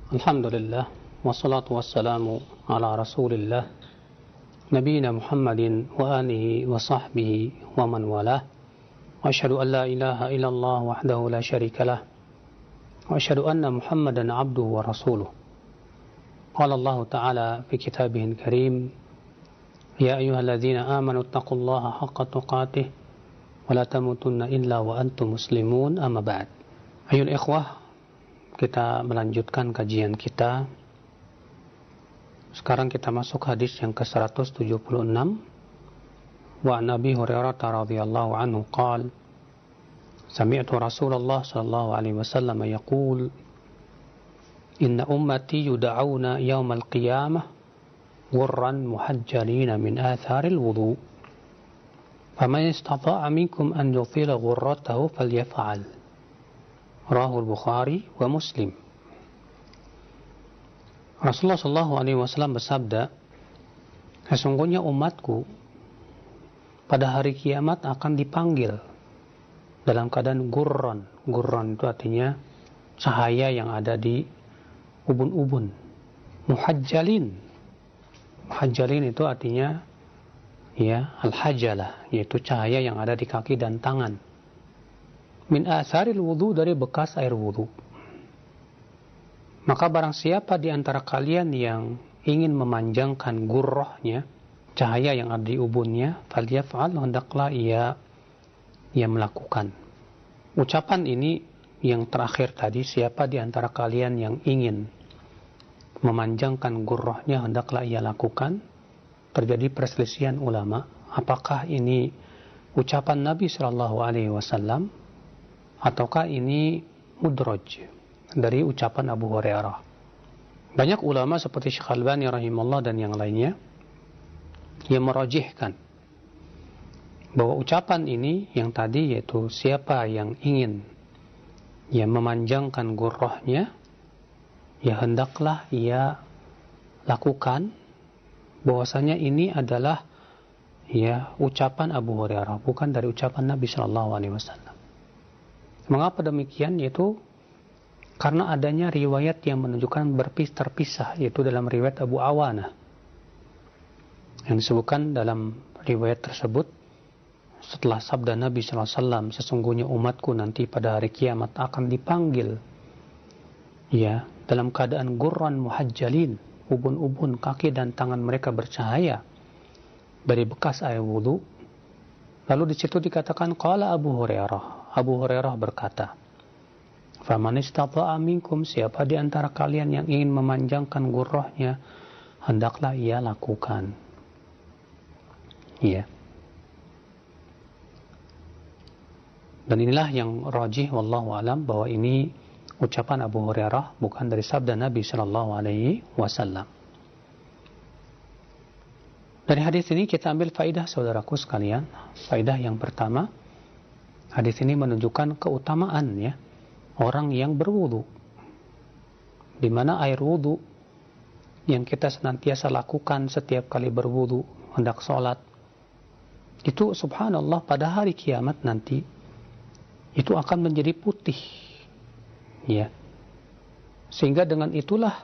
Alhamdulillah, wassalatu wassalamu ala rasulillah, nabiyina Muhammadin wa alihi wa sahbihi wa man walah. Wa asyhadu an la ilaha illallah wahdahu la syarika lah. Wa asyhadu anna Muhammadan abduhu wa rasuluh. Qala Allah Ta'ala fi kitabihil karim, ya ayyuhalladzina amanu taqullaha haqqa tuqatih wa la tamutunna illa wa antum muslimun, amma ba'd. Ayol ikhwah, kita melanjutkan kajian kita. Sekarang kita masuk hadis yang ke-176. Wa Nabi Hurairah radhiyallahu anhu qala, sami'tu Rasulullah sallallahu alaihi wasallam yaqul, inna ummati yud'auna yawmal qiyamah ghurran muhajjalina min atharil wudu. Faman istata'a minkum an yuthila ghurratahu falyaf'al. Rahul Bukhari wa Muslim. Rasulullah sallallahu alaihi wasallam bersabda, sesungguhnya umatku pada hari kiamat akan dipanggil dalam keadaan gurran. Gurran itu artinya cahaya yang ada di ubun-ubun. Muhajjalin. Muhajjalin itu artinya al-hajalah, yaitu cahaya yang ada di kaki dan tangan. Min asaril wudu, dari bekas air wudu. Maka barang siapa di antara kalian yang ingin memanjangkan gurrahnya, cahaya yang ada di ubunnya, falyaf'al, hendaklah ia melakukan. Ucapan ini yang terakhir tadi, siapa di antara kalian yang ingin memanjangkan gurrahnya, hendaklah ia lakukan. Terjadi perselisihan ulama, apakah ini ucapan Nabi sallallahu alaihi wasallam ataukah ini mudraj dari ucapan Abu Hurairah. Banyak ulama seperti Syekh Albani rahimahullah dan yang lainnya yang merajihkan bahwa ucapan ini yang tadi, yaitu siapa yang ingin memanjangkan gurrahnya, hendaklah ia lakukan. Bahwasanya ini adalah ucapan Abu Hurairah, bukan dari ucapan Nabi sallallahu alaihi wasallam. Mengapa demikian? Yaitu karena adanya riwayat yang menunjukkan terpisah, yaitu dalam riwayat Abu Awana, yang disebutkan dalam riwayat tersebut, setelah sabda Nabi SAW, sesungguhnya umatku nanti pada hari kiamat akan dipanggil dalam keadaan gurran muhajjalin, ubun-ubun kaki dan tangan mereka bercahaya dari bekas air wudu. Lalu di situ dikatakan, qala Abu Hurairah, Abu Hurairah berkata, faman istata'a minkum, siapa di antara kalian yang ingin memanjangkan gurrahnya, hendaklah ia lakukan. Dan inilah yang rajih wallahu alam, bahwa ini ucapan Abu Hurairah, bukan dari sabda Nabi sallallahu alaihi wasallam. Dari hadis ini kita ambil faidah, saudaraku sekalian. Faidah yang pertama, hadis ini menunjukkan keutamaan orang yang berwudu, di mana air wudu yang kita senantiasa lakukan setiap kali berwudu hendak sholat, itu subhanallah pada hari kiamat nanti itu akan menjadi putih, sehingga dengan itulah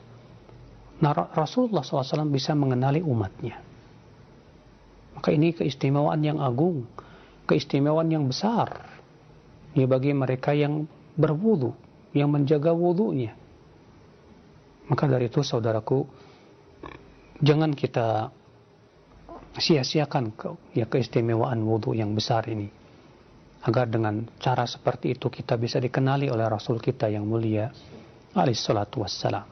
Rasulullah SAW bisa mengenali umatnya. Maka ini keistimewaan yang agung, keistimewaan yang besar bagi mereka yang berwudu, yang menjaga wudunya. Maka dari itu saudaraku, jangan kita sia-siakan keistimewaan wudu yang besar ini, agar dengan cara seperti itu kita bisa dikenali oleh Rasul kita yang mulia alaihi salatu wassalam.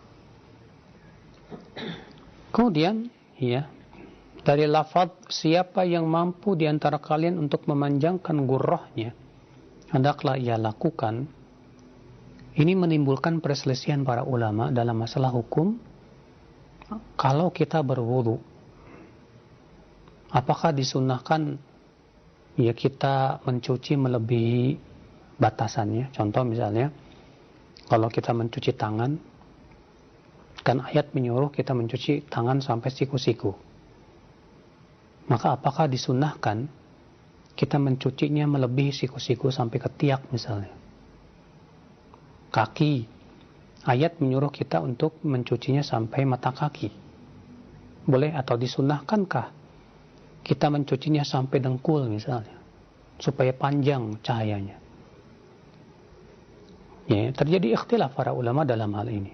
Kemudian dari lafaz siapa yang mampu di antara kalian untuk memanjangkan gurrahnya, hendaklah ia lakukan. Ini menimbulkan perselisihan para ulama dalam masalah hukum. Kalau kita berwudu, apakah disunnahkan kita mencuci melebihi batasannya? Contoh misalnya, kalau kita mencuci tangan, kan ayat menyuruh kita mencuci tangan sampai siku-siku. Maka apakah disunnahkan kita mencucinya melebihi siku-siku sampai ketiak misalnya? Kaki ayat menyuruh kita untuk mencucinya sampai mata kaki. Boleh atau disunnahkankah kita mencucinya sampai dengkul misalnya, supaya panjang cahayanya? Ya, terjadi ikhtilaf para ulama dalam hal ini.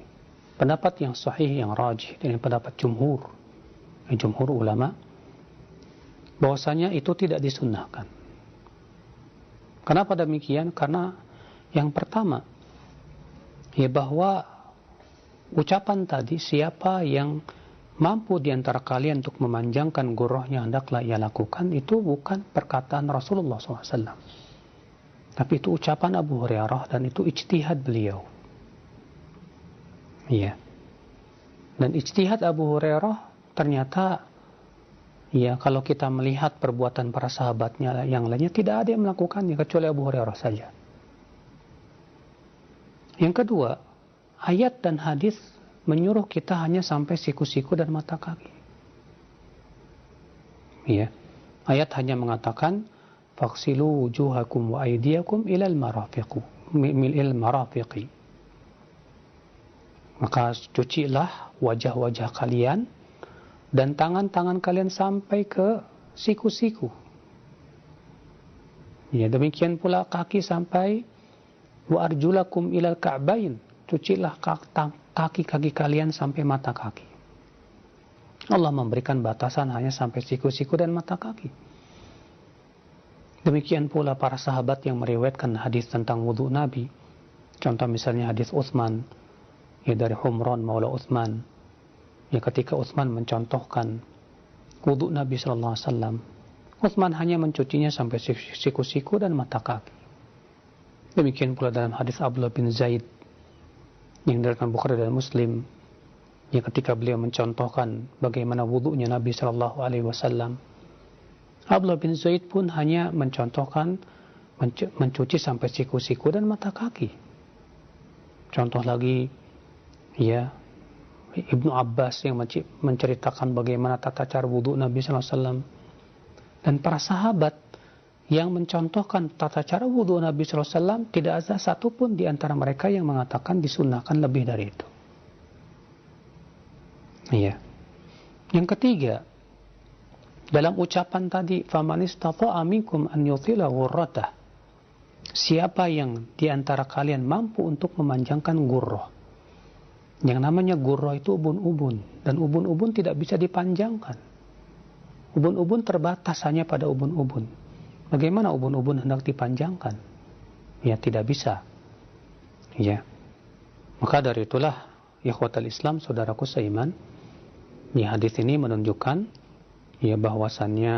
Pendapat yang sahih, yang rajih, dan pendapat jumhur ulama, bahwasanya itu tidak disunnahkan. Kenapa demikian? Karena yang pertama, ya bahwa ucapan tadi, siapa yang mampu di antara kalian untuk memanjangkan gurrahnya hendaklah ia lakukan, itu bukan perkataan Rasulullah SAW. Tapi itu ucapan Abu Hurairah dan itu ijtihad beliau. Iya. Dan ijtihad Abu Hurairah ternyata, ya kalau kita melihat perbuatan para sahabatnya yang lainnya, tidak ada yang melakukannya kecuali Abu Hurairah saja. Yang kedua, ayat dan hadis menyuruh kita hanya sampai siku-siku dan mata kaki. Ya. Ayat hanya mengatakan faghsilu wujuhakum wa aydiyakum ilal marafiqi. Maka cucilah wajah-wajah kalian dan tangan-tangan kalian sampai ke siku-siku. Ya, demikian pula kaki sampai wa arjulakum ilal ka'bain. Cucilah kaki-kaki kalian sampai mata kaki. Allah memberikan batasan hanya sampai siku-siku dan mata kaki. Demikian pula para sahabat yang meriwayatkan hadis tentang wudu Nabi. Contoh misalnya hadis Utsman, ya dari Humran Maula Utsman. Ya ketika Utsman mencontohkan wudu Nabi sallallahu alaihi wasallam, Utsman hanya mencucinya sampai siku-siku dan mata kaki. Demikian pula dalam hadis Abdullah bin Zaid yang diriwayatkan Bukhari dan Muslim, ya ketika beliau mencontohkan bagaimana wudunya Nabi sallallahu alaihi wasallam, Abdullah bin Zaid pun hanya mencontohkan mencuci sampai siku-siku dan mata kaki. Contoh lagi, ya Ibnu Abbas yang menceritakan bagaimana tata cara wudu Nabi sallallahu alaihi wasallam, dan para sahabat yang mencontohkan tata cara wudu Nabi sallallahu alaihi wasallam, tidak ada satupun di antara mereka yang mengatakan disunnahkan lebih dari itu. Iya. Yang ketiga, dalam ucapan tadi, faman istata'a minkum an yutila ghurratah. Siapa yang di antara kalian mampu untuk memanjangkan gurrah. Yang namanya gurrah itu ubun-ubun, dan ubun-ubun tidak bisa dipanjangkan. Ubun-ubun terbatas hanya pada ubun-ubun. Bagaimana ubun-ubun hendak dipanjangkan? Ya tidak bisa. Ya. Maka dari itulah ikhwatal Islam, saudaraku seiman, ya hadis ini menunjukkan ya bahwasannya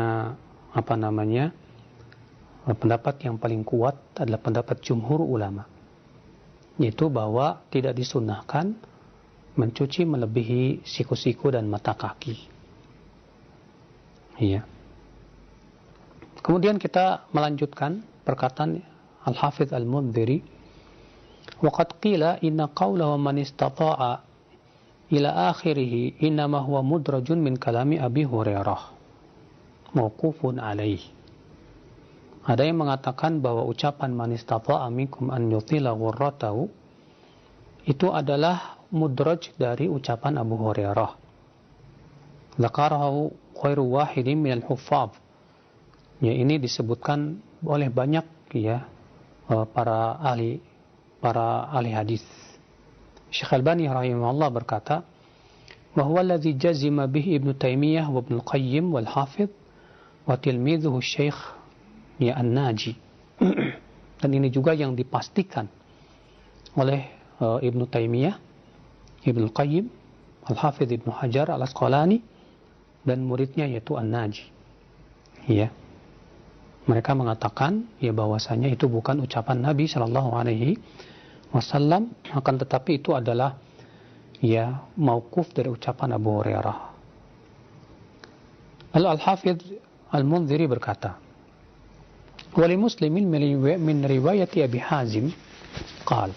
pendapat yang paling kuat adalah pendapat jumhur ulama, yaitu bahwa tidak disunnahkan mencuci melebihi siku-siku dan mata kaki. Iya. Kemudian kita melanjutkan perkataan Al-Hafidz Al-Mundhiri, waqad qila inna qawlahu man istata'a ila akhirih innama huwa mudrajun min kalami Abi Hurairah mauqufun alaih. Ada yang mengatakan bahwa ucapan man istata'a minkum an yutila ghurratahu itu adalah mudraj dari ucapan Abu Hurairah. Dzakarahu khairu wahidin minal huffaz. Ya, ini disebutkan oleh banyak ya para ahli hadis. Syekh Albani rahimahullah berkata, wa huwa alladhi jazima bihi Ibnu Taimiyah wa Ibnu Qayyim wal Hafidz wa tilmidhuhu Syekh ya An-Naji. Dan ini juga yang dipastikan oleh Ibnu Taimiyah, Ibnu Qayyim, Al-Hafidz Ibnu Hajar Al-Asqalani dan muridnya yaitu An-Naji. Ya. Mereka mengatakan ya bahwasanya itu bukan ucapan Nabi sallallahu alaihi wasallam, akan tetapi itu adalah ya mauquf dari ucapan Abu Hurairah. Al-Hafidz Al-Mundhiri berkata, wa li Muslimin min riwayati Abi Hazim qala.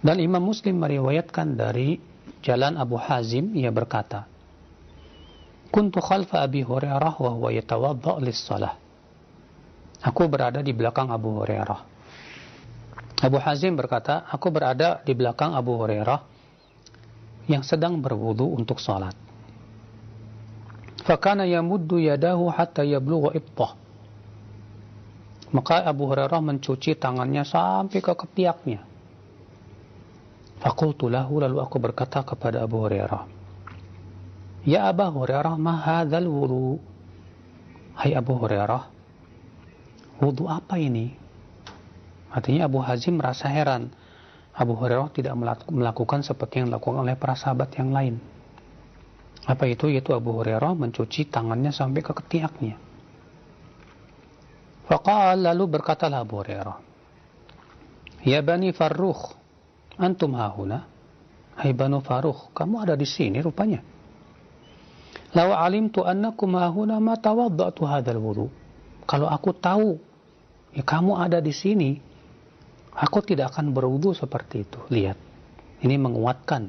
Dan Imam Muslim meriwayatkan dari jalan Abu Hazim, ia berkata, kuntu khalfa Abi Hurairah wa huwa yatawadda lis-shalah. Aku berada di belakang Abu Hurairah. Abu Hazim berkata, aku berada di belakang Abu Hurairah yang sedang berwudu untuk salat. Fakana yamuddu yadahu hatta yablugha ibtah. Maka Abu Hurairah mencuci tangannya sampai ke ketiaknya. Faqultu lahu, lalu aku berkata kepada Abu Hurairah, ya Abu Hurairah, ma hadzal wudu? Hai Abu Hurairah, wudu apa ini? Artinya Abu Hazim merasa heran. Abu Hurairah tidak melakukan seperti yang dilakukan oleh para sahabat yang lain. Apa itu? Yaitu Abu Hurairah mencuci tangannya sampai ke ketiaknya. Faqal, lalu berkatalah Abu Hurairah, ya Bani Farrukh, antum hahuna? Hai Banu Farrukh, kamu ada di sini rupanya. Law alimtu annakum hahuna ma tawadda'tu hadzal wudu. Kalau aku tahu ya kamu ada di sini, aku tidak akan berwudu seperti itu. Lihat, ini menguatkan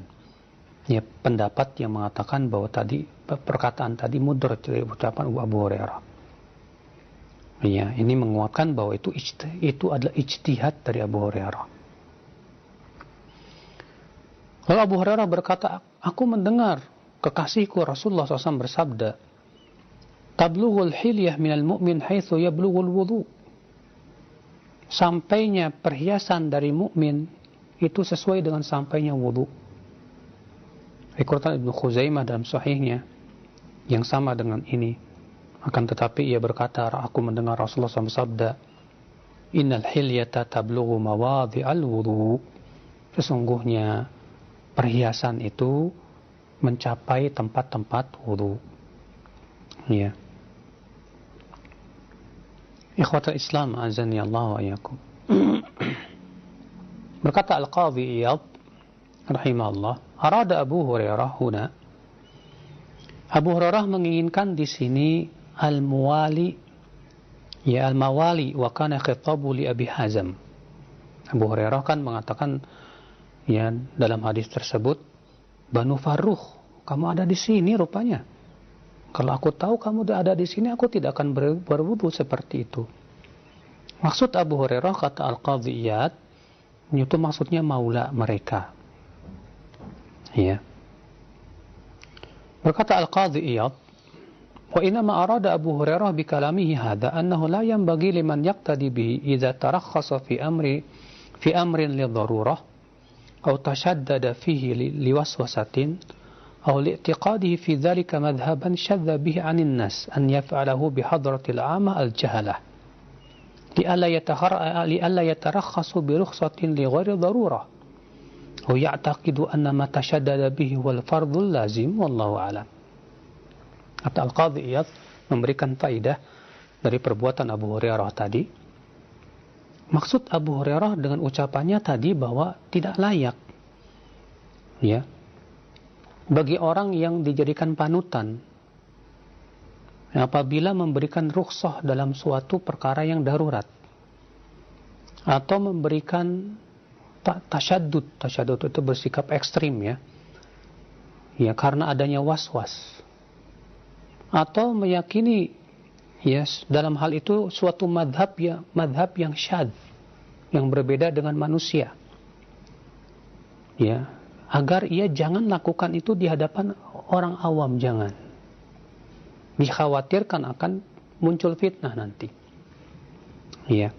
ya pendapat yang mengatakan bahwa tadi perkataan tadi mudraj dari ucapan Abu Hurairah. Ya, ini menguatkan bahwa itu adalah ijtihad dari Abu Hurairah. Lalu Abu Hurairah berkata, aku mendengar kekasihku Rasulullah SAW bersabda, tablughul hilyah minal mu'min haitsu yablughul wudu. Sampainya perhiasan dari mukmin itu sesuai dengan sampainya wudu. Riwayat Ibnu Khuzaimah dalam sahihnya yang sama dengan ini. Akan tetapi ia berkata, aku mendengar Rasulullah SAW bersabda, innal hilyata tablughu mawadhi'al wudu. Sesungguhnya perhiasan itu mencapai tempat-tempat wudu. Ya. Ikhwatul Islam, azani Allah wa iyyakum. Berkata Al-Qadhi Iyad rahimahullah, arada Abu Hurairah huna. Abu Hurairah menginginkan di sini al-mawali wa kana khitabu li Abi Hazam. Abu Hurairah kan mengatakan ya dalam hadis tersebut, Banu Farrukh, kamu ada di sini rupanya. Kalau aku tahu kamu ada di sini, aku tidak akan berwudu seperti itu. Maksud Abu Hurairah, kata Al-Qadhi Iyad, itu maksudnya maula mereka. Ya. Berkata Al-Qadhi Iyad, wa inama arada Abu Hurairah bi kalamihi hadha annahu la yanbaghi liman yaqtadi bihi idza tarakhasa fi amrin li darurah aw tashaddada fihi li waswasatin aw li i'tiqadihi fi dhalika madhhaban shadda bihi 'anil nas an yaf'alahu bi hadratil 'amma al-jahalah li alla yatarakhasu bi rukhsatin li ghairi darurah aw ya'taqidu anna ma tashaddada bihi wal fardhul lazim wallahu a'lam. Kata Al-Qadhi Iyad memberikan faidah dari perbuatan Abu Hurairah tadi. Maksud Abu Hurairah dengan ucapannya tadi bahwa tidak layak ya bagi orang yang dijadikan panutan apabila memberikan rukhsah dalam suatu perkara yang darurat atau memberikan tasyaddud itu bersikap ekstrim ya karena adanya was-was, atau meyakini dalam hal itu suatu madhab yang syadz, yang berbeda dengan manusia, ya agar ia jangan lakukan itu di hadapan orang awam, jangan, dikhawatirkan akan muncul fitnah nanti, ya.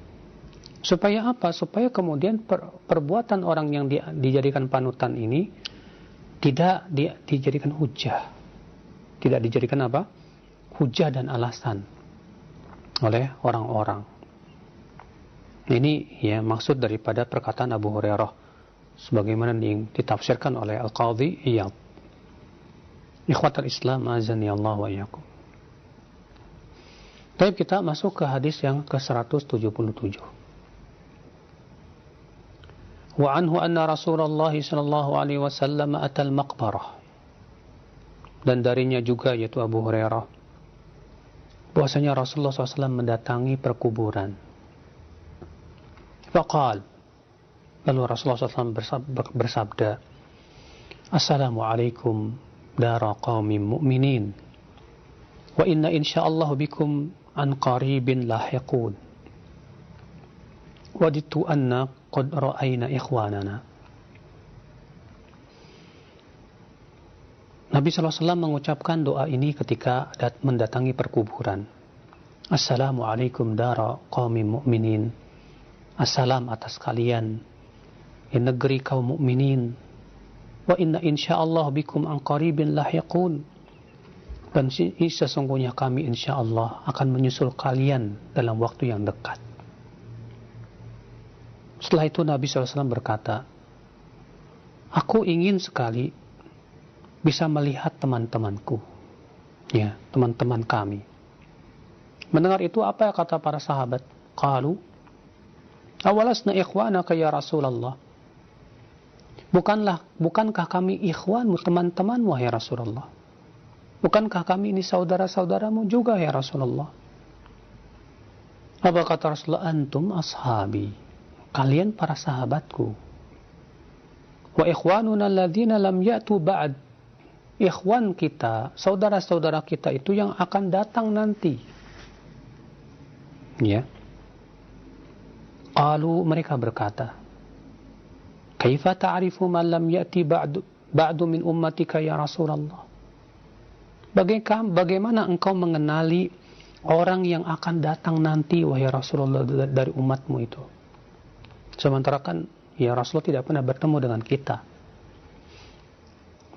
Supaya apa? Supaya kemudian perbuatan orang yang dijadikan panutan ini tidak dijadikan hujah, tidak dijadikan apa? Hujah dan alasan oleh orang-orang. Ini ya maksud daripada perkataan Abu Hurairah sebagaimana ditafsirkan oleh Al-Qadhi Iyad. Ikhwatul Islam, azani Allah wa iyyakum. Baik, kita masuk ke hadis yang ke-177. Wa anhu anna Rasulullah sallallahu alaihi wasallam atal maqbarah. Dan darinya juga yaitu Abu Hurairah bahwasanya Rasulullah SAW mendatangi perkuburan. Faqal, lalu Rasulullah SAW bersabda, Assalamualaikum dara qaumin mu'minin wa inna insyaallah bikum an qaribin lahiqun. Waditu anna qad ra'ayna ikhwanana. Nabi SAW mengucapkan doa ini ketika mendatangi perkuburan. Assalamualaikum dara qaumin mu'minin. Assalam atas kalian di negeri kaum mukminin. Wa inna insyaallah bikum an qaribin lahiqun. Dan sesungguhnya kami insyaallah akan menyusul kalian dalam waktu yang dekat. Setelah itu Nabi SAW berkata, aku ingin sekali bisa melihat teman-temanku, ya, teman-teman kami. Mendengar itu apa kata para sahabat? Qalu, awalasna ikhwanaka ya Rasulullah. Bukankah kami ikhwanmu, teman-temanmu ya Rasulullah? Bukankah kami ini saudara-saudaramu juga ya Rasulullah? Apa kata Rasulullah? Antum ashabi. Kalian para sahabatku. Wa ikhwanuna alladzina lam ya'tu ba'd. Ikhwan kita, saudara-saudara kita itu yang akan datang nanti. Ya. Qalu, mereka berkata, kaifa ta'rifu man lam ya'ti ba'du min ummatika ya Rasulullah? Bagaimana engkau mengenali orang yang akan datang nanti wahai Rasulullah dari umatmu itu? Sementara kan ya Rasulullah tidak pernah bertemu dengan kita.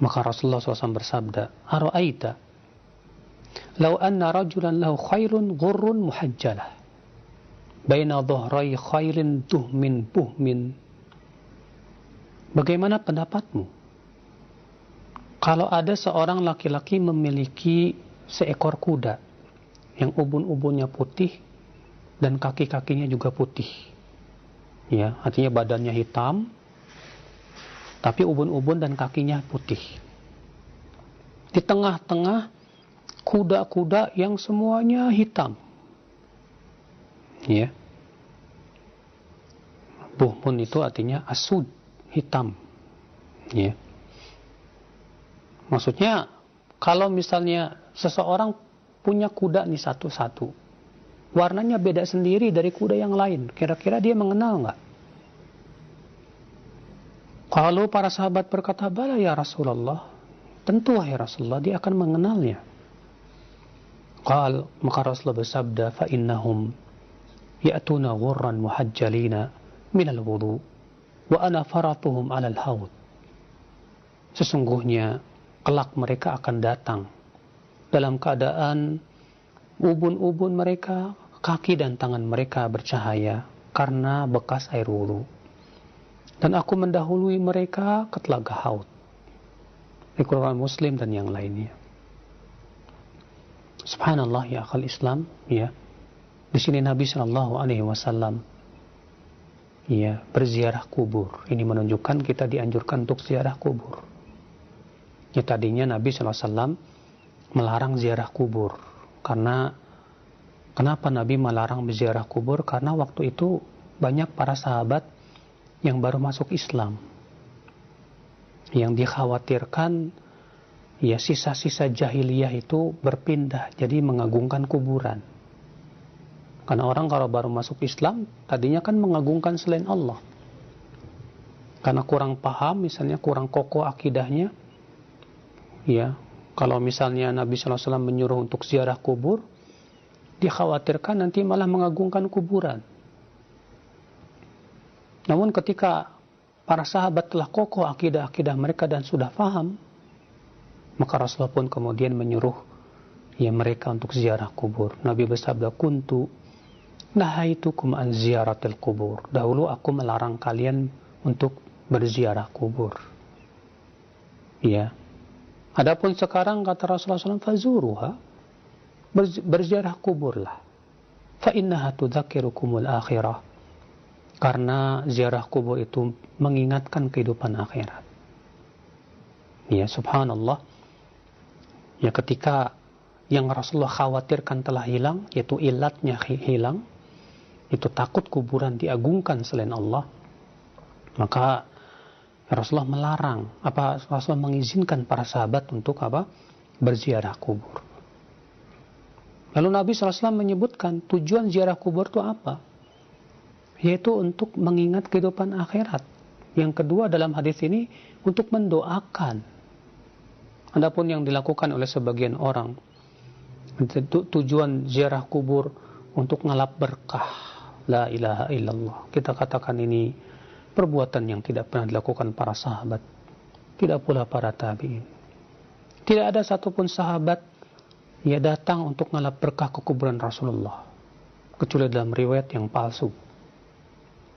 Maka Rasulullah SAW bersabda, ara'aita law anna rajulan lahu khairun ghurrun muhajjalah baina dhuhrai khairin tuhmin buhmin. Bagaimana pendapatmu kalau ada seorang laki-laki memiliki seekor kuda yang ubun-ubunnya putih dan kaki-kakinya juga putih, ya, artinya badannya hitam tapi ubun-ubun dan kakinya putih. Di tengah-tengah kuda-kuda yang semuanya hitam, ya. Buhmun itu artinya asud, hitam, ya. Maksudnya kalau misalnya seseorang punya kuda nih satu-satu, warnanya beda sendiri dari kuda yang lain, kira-kira dia mengenal nggak? Kalau para sahabat berkata, bala ya Rasulullah, tentu wahai Rasulullah dia akan mengenalnya. Maka Rasulullah bersabda, fa innahum ya'tuna ghurran muhajjalina minal wudu wa ana faratuhum alal haud. Sesungguhnya kelak mereka akan datang dalam keadaan ubun-ubun mereka, kaki dan tangan mereka bercahaya karena bekas air wudu. Dan aku mendahului mereka ke telaga Haud. Riwayat Muslim dan yang lainnya. Subhanallah ya akhal Islam, ya. Di sini Nabi Shallallahu Alaihi Wasallam, ya, berziarah kubur. Ini menunjukkan kita dianjurkan untuk ziarah kubur. Ya, tadinya Nabi Shallallahu Alaihi Wasallam melarang ziarah kubur. Karena kenapa Nabi melarang ziarah kubur? Karena waktu itu banyak para sahabat yang baru masuk Islam, yang dikhawatirkan ya sisa-sisa jahiliyah itu berpindah jadi mengagungkan kuburan. Karena orang kalau baru masuk Islam tadinya kan mengagungkan selain Allah, karena kurang paham, misalnya kurang kokoh akidahnya, ya. Kalau misalnya Nabi SAW menyuruh untuk ziarah kubur, dikhawatirkan nanti malah mengagungkan kuburan. Namun ketika para sahabat telah kokoh akidah-akidah mereka dan sudah paham, maka Rasulullah pun kemudian menyuruh ya mereka untuk ziarah kubur. Nabi bersabda, kuntu nahaitukum an ziyaratil kubur. Dahulu aku melarang kalian untuk berziarah kubur. Ya. Adapun sekarang kata Rasulullah SAW, fazuruha, berziarah kuburlah. Fa innaha tudzakirukumul akhirah. Karena ziarah kubur itu mengingatkan kehidupan akhirat. Ya, subhanallah. Ya, ketika yang Rasulullah khawatirkan telah hilang, yaitu ilatnya hilang, itu takut kuburan diagungkan selain Allah, maka Rasulullah melarang, Rasulullah mengizinkan para sahabat untuk berziarah kubur. Lalu Nabi SAW menyebutkan tujuan ziarah kubur itu apa? yaitu untuk mengingat kehidupan akhirat. Yang kedua dalam hadis ini untuk mendoakan. Adapun yang dilakukan oleh sebagian orang, tujuan ziarah kubur untuk ngalap berkah. La ilaha illallah. Kita katakan ini perbuatan yang tidak pernah dilakukan para sahabat, tidak pula para tabi'in. Tidak ada satupun sahabat yang datang untuk ngalap berkah ke kuburan Rasulullah, kecuali dalam riwayat yang palsu,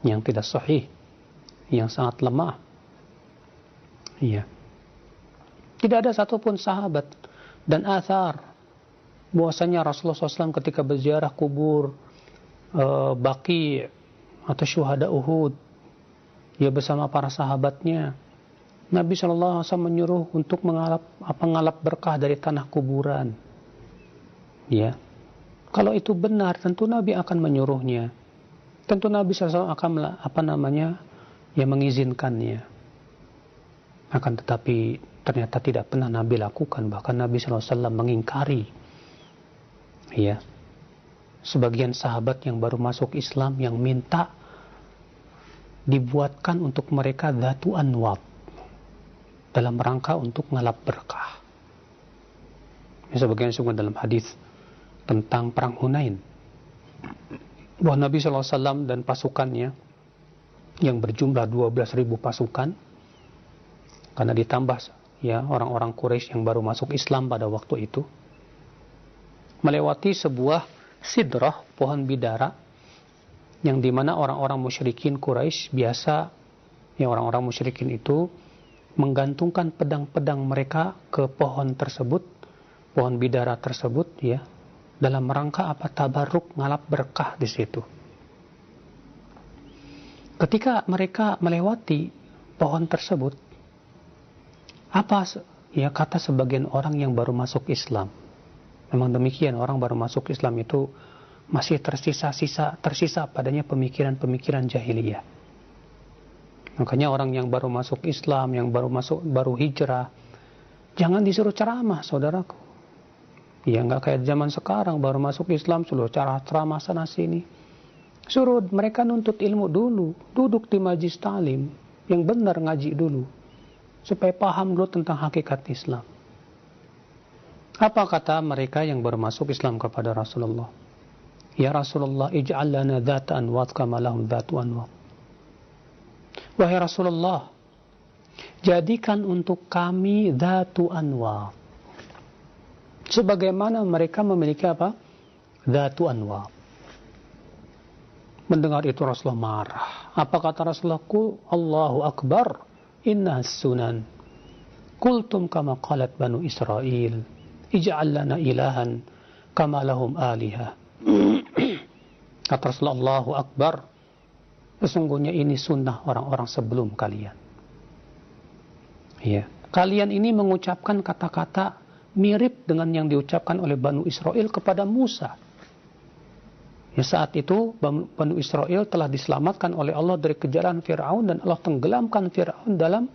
yang tidak sahih, yang sangat lemah. Iya. Tidak ada satupun sahabat dan athar bahwasanya Rasulullah SAW ketika berziarah kubur Baqi atau syuhada Uhud, ya bersama para sahabatnya, Nabi SAW menyuruh untuk ngalap berkah dari tanah kuburan. Ya, kalau itu benar, tentu Nabi akan menyuruhnya. Tentu Nabi SAW akan mengizinkannya. Akan tetapi ternyata tidak pernah Nabi lakukan. Bahkan Nabi SAW mengingkari. Ya, sebagian sahabat yang baru masuk Islam yang minta dibuatkan untuk mereka dhatu anwab dalam rangka untuk ngalap berkah. Sebagian disebutkan dalam hadis tentang perang Hunain, bahwa Nabi SAW dan pasukannya yang berjumlah 12.000 pasukan, karena ditambah ya orang-orang Quraisy yang baru masuk Islam pada waktu itu, melewati sebuah sidrah, pohon bidara, yang dimana orang-orang musyrikin Quraisy biasa, ya orang-orang musyrikin itu menggantungkan pedang-pedang mereka ke pohon tersebut, pohon bidara tersebut, ya, dalam rangka apa? Tabarruk, ngalap berkah di situ. Ketika mereka melewati pohon tersebut, apa ya kata sebagian orang yang baru masuk Islam? Memang demikian, orang baru masuk Islam itu masih tersisa padanya pemikiran-pemikiran jahiliyah. Makanya orang yang baru masuk Islam, yang baru hijrah, jangan disuruh ceramah, saudaraku. Ya nggak kayak zaman sekarang, baru masuk Islam suruh ceramah sana sini. Suruh mereka nuntut ilmu dulu, duduk di majlis ta'lim yang benar, ngaji dulu, supaya paham dulu tentang hakikat Islam. Apa kata mereka yang baru masuk Islam kepada Rasulullah? Ya Rasulullah, ij'al lana dhata anwat kama lahum dhatu anwat. Wahai Rasulullah, jadikan untuk kami dhatu anwat, sebagaimana mereka memiliki apa? Dhatu anwat. Mendengar itu Rasulullah marah. Apa kata Rasulullah? Qul Allahu Akbar, inna sunan. Qultum kama qalat banu Israel, ij'al lana ilahan kama lahum alihah. Kata Rasulullah, Allahu Akbar, sesungguhnya ini sunnah orang-orang sebelum kalian. Ya, kalian ini mengucapkan kata-kata mirip dengan yang diucapkan oleh Banu Israel kepada Musa. Ya, saat itu Banu Israel telah diselamatkan oleh Allah dari kejaran Fir'aun, dan Allah tenggelamkan Fir'aun dalam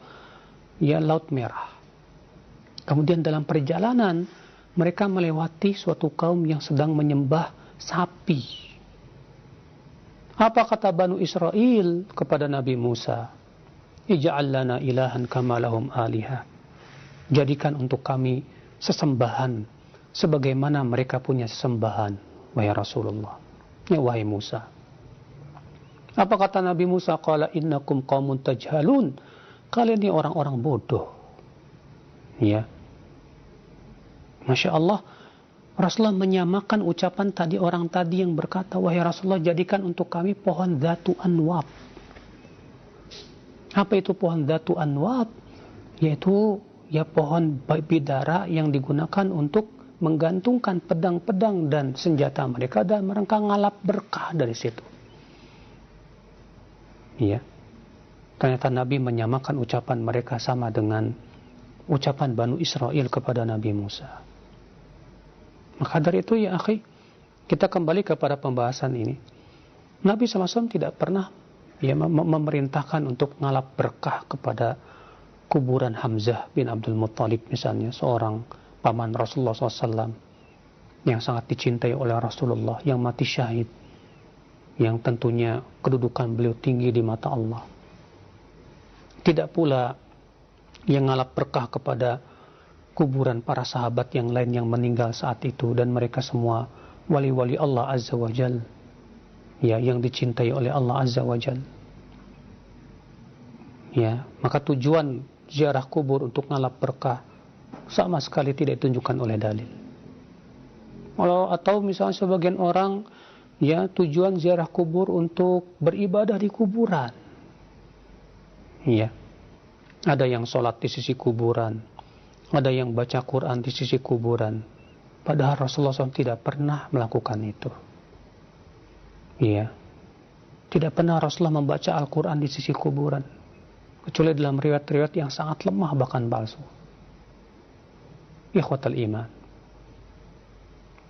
Laut Merah. Kemudian dalam perjalanan mereka melewati suatu kaum yang sedang menyembah sapi. Apa kata Banu Israel kepada Nabi Musa? Ij'al lana ilahan kama lahum alihah. Jadikan untuk kami sesembahan sebagaimana mereka punya sesembahan, wahai Rasulullah. Ya wahai Musa. Apa kata Nabi Musa? Qala innakum qaumun tajhalun. Kalian ini orang-orang bodoh. Ya. Masya Allah, Rasulullah menyamakan ucapan tadi orang tadi yang berkata, wahai Rasulullah, jadikan untuk kami pohon dhatu anwab. Apa itu pohon dhatu anwab? Yaitu ya pohon bidara yang digunakan untuk menggantungkan pedang-pedang dan senjata mereka dan mereka ngalap berkah dari situ. Iya. Ternyata Nabi menyamakan ucapan mereka sama dengan ucapan Banu Israel kepada Nabi Musa. Maka dari itu ya akhi, kita kembali kepada pembahasan ini. Nabi SAW tidak pernah memerintahkan untuk ngalap berkah kepada kuburan Hamzah bin Abdul Muttalib misalnya, seorang paman Rasulullah SAW yang sangat dicintai oleh Rasulullah, yang mati syahid. yang tentunya kedudukan beliau tinggi di mata Allah. Tidak pula yang ngalap berkah kepada kuburan para sahabat yang lain yang meninggal saat itu, dan mereka semua wali-wali Allah Azza wa Jal, ya, yang dicintai oleh Allah Azza wa Jal. Ya, maka tujuan ziarah kubur untuk ngalap berkah sama sekali tidak ditunjukkan oleh dalil. Atau misalnya sebagian orang, ya, tujuan ziarah kubur untuk beribadah di kuburan. Ya, ada yang sholat di sisi kuburan, ada yang baca Quran di sisi kuburan. Padahal Rasulullah SAW tidak pernah melakukan itu. Ya, tidak pernah Rasulullah membaca Al-Quran di sisi kuburan, kecuali dalam riwayat-riwayat yang sangat lemah bahkan palsu. Ikhwatal iman.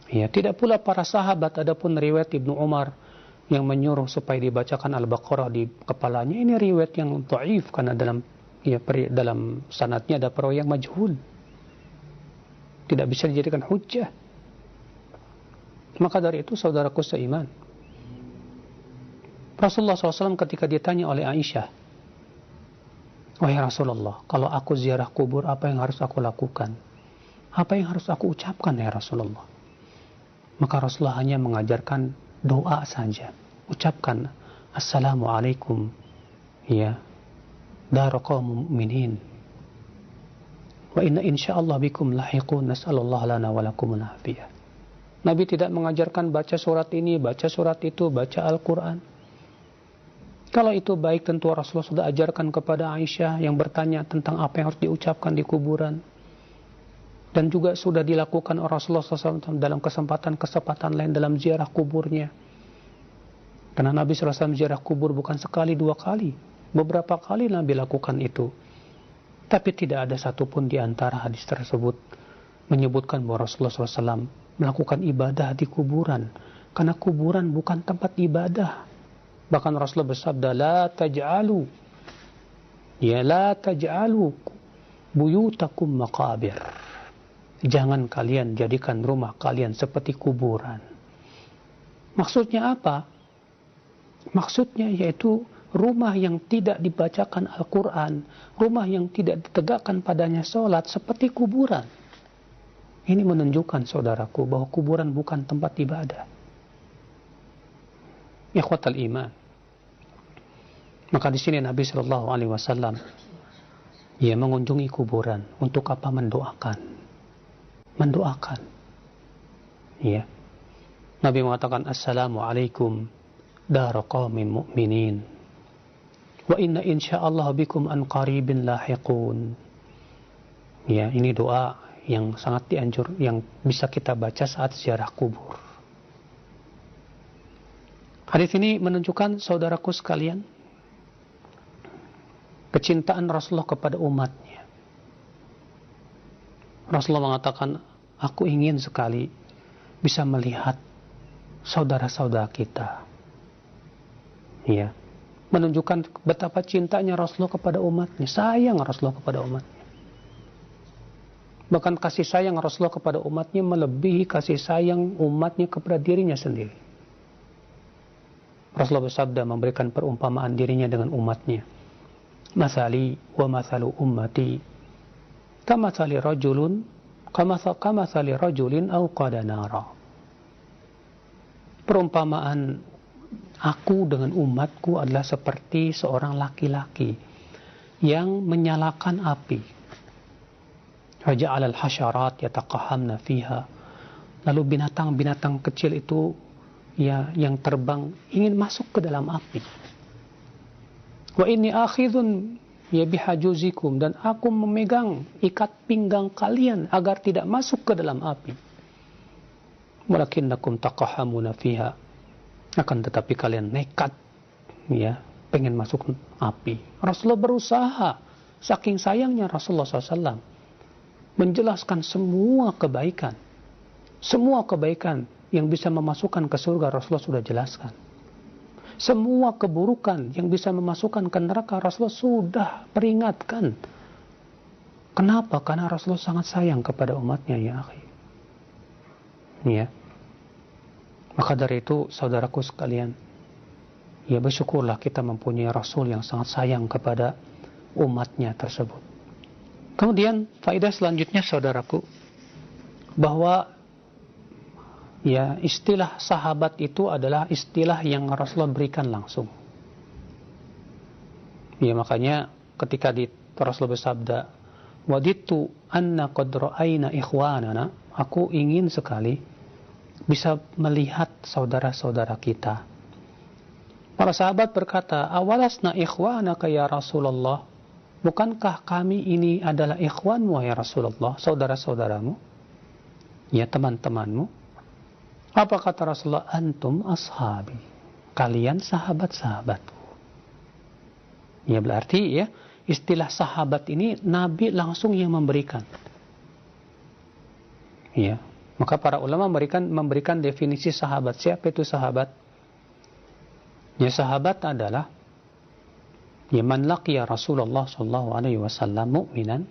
Ya, tidak pula para sahabat, adapun riwayat Ibnu Umar yang menyuruh supaya dibacakan Al-Baqarah di kepalanya, ini riwayat yang dhaif karena dalam sanadnya ada perawi yang majhul. Tidak bisa dijadikan hujjah. Maka dari itu saudaraku seiman, Rasulullah SAW ketika ditanya oleh Aisyah, "Wahai Rasulullah, kalau aku ziarah kubur, apa yang harus aku lakukan? Apa yang harus aku ucapkan ya Rasulullah?" Maka Rasulullah hanya mengajarkan doa saja. Ucapkan Assalamualaikum ya dar qaum mu'minin wa inna insyaallah bikum lahiqun nas'alullah lana wa lakumul afiyah. Nabi tidak mengajarkan baca surat ini, baca surat itu, baca Al-Quran. Kalau itu baik, tentu Rasulullah sudah ajarkan kepada Aisyah yang bertanya tentang apa yang harus diucapkan di kuburan. Dan juga sudah dilakukan oleh Rasulullah SAW dalam kesempatan lain dalam ziarah kuburnya. Karena Nabi SAW ziarah kubur bukan sekali dua kali, beberapa kali Nabi lakukan itu. Tapi tidak ada satupun di antara hadis tersebut menyebutkan bahwa Rasulullah SAW melakukan ibadah di kuburan, karena kuburan bukan tempat ibadah. Bahkan Rasulullah bersabda, la taj'alu buyutakum maqabir. Jangan kalian jadikan rumah kalian seperti kuburan. Maksudnya apa? Maksudnya yaitu rumah yang tidak dibacakan Al-Quran, rumah yang tidak ditegakkan padanya sholat, seperti kuburan. Ini menunjukkan saudaraku bahwa kuburan bukan tempat ibadah. Ikhwatal iman. Maka di sini Nabi SAW mengunjungi kuburan untuk apa? Mendoakan. Ya. Nabi mengatakan Assalamualaikum dar qaumin mu'minin wa inna insyaallah bikum an qaribin lahiqun. Ya, ini doa yang sangat yang bisa kita baca saat ziarah kubur. Hadis ini menunjukkan saudaraku sekalian kecintaan Rasulullah kepada umatnya. Rasulullah mengatakan, aku ingin sekali bisa melihat saudara-saudara kita. Ya, menunjukkan betapa cintanya Rasulullah kepada umatnya, sayang Rasulullah kepada umatnya. Bahkan kasih sayang Rasulullah kepada umatnya melebihi kasih sayang umatnya kepada dirinya sendiri. Rasulullah bersabda memberikan perumpamaan dirinya dengan umatnya. Masali wa masalu ummati kamathali rajulin awqada nara. Perumpamaan aku dengan umatku adalah seperti seorang laki-laki yang menyalakan api. Faja'ala al-hasyarat yataqahamna fiha. Lalu binatang-binatang kecil itu yang terbang ingin masuk ke dalam api. Wa inni akhidhun bihajuzikum, dan aku memegang ikat pinggang kalian agar tidak masuk ke dalam api. Walakinnakum taqahamuna fiha. Akan tetapi kalian nekat pengen masuk api. Rasulullah berusaha, saking sayangnya Rasulullah SAW, menjelaskan semua kebaikan yang bisa memasukkan ke surga. Rasulullah sudah jelaskan. Semua keburukan yang bisa memasukkan ke neraka Rasulullah sudah peringatkan. Kenapa? Karena Rasulullah sangat sayang kepada umatnya, ya akhi. Ya. Maka dari itu saudaraku sekalian, ya bersyukurlah kita mempunyai Rasul yang sangat sayang kepada umatnya tersebut. Kemudian faedah selanjutnya saudaraku, bahwa ya istilah sahabat itu adalah istilah yang Rasulullah berikan langsung. Ya makanya ketika Rasulullah bersabda, waditu anna qad ra'ayna ikhwanana, aku ingin sekali bisa melihat saudara-saudara kita. Para sahabat berkata, awalasna ikhwanaka ya Rasulullah, bukankah kami ini adalah ikhwanmu ya Rasulullah, saudara-saudaramu, ya teman-temanmu? Apa kata Rasulullah? Antum ashabi, kalian sahabat-sahabatku. Ya berarti ya istilah sahabat ini Nabi langsung yang memberikan. Ya, maka para ulama memberikan definisi sahabat. Siapa itu sahabat? Ya sahabat adalah ya man laqiya Rasulullah sallallahu alaihi wasallam mu'minan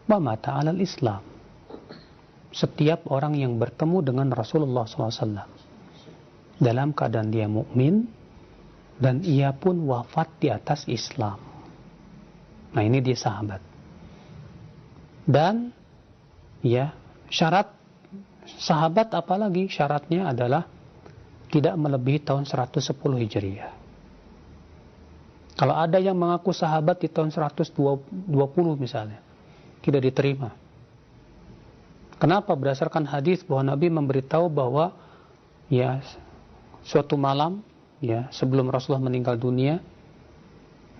wa mata 'alal Islam. Setiap orang yang bertemu dengan Rasulullah SAW dalam keadaan dia mukmin dan ia pun wafat di atas Islam. Nah, ini dia sahabat. Dan ya syarat sahabat apalagi syaratnya adalah tidak melebihi tahun 110 Hijriah. Kalau ada yang mengaku sahabat di tahun 120 misalnya, tidak diterima. Kenapa? Berdasarkan hadis bahwa Nabi memberitahu bahwa ya suatu malam ya sebelum Rasulullah meninggal dunia,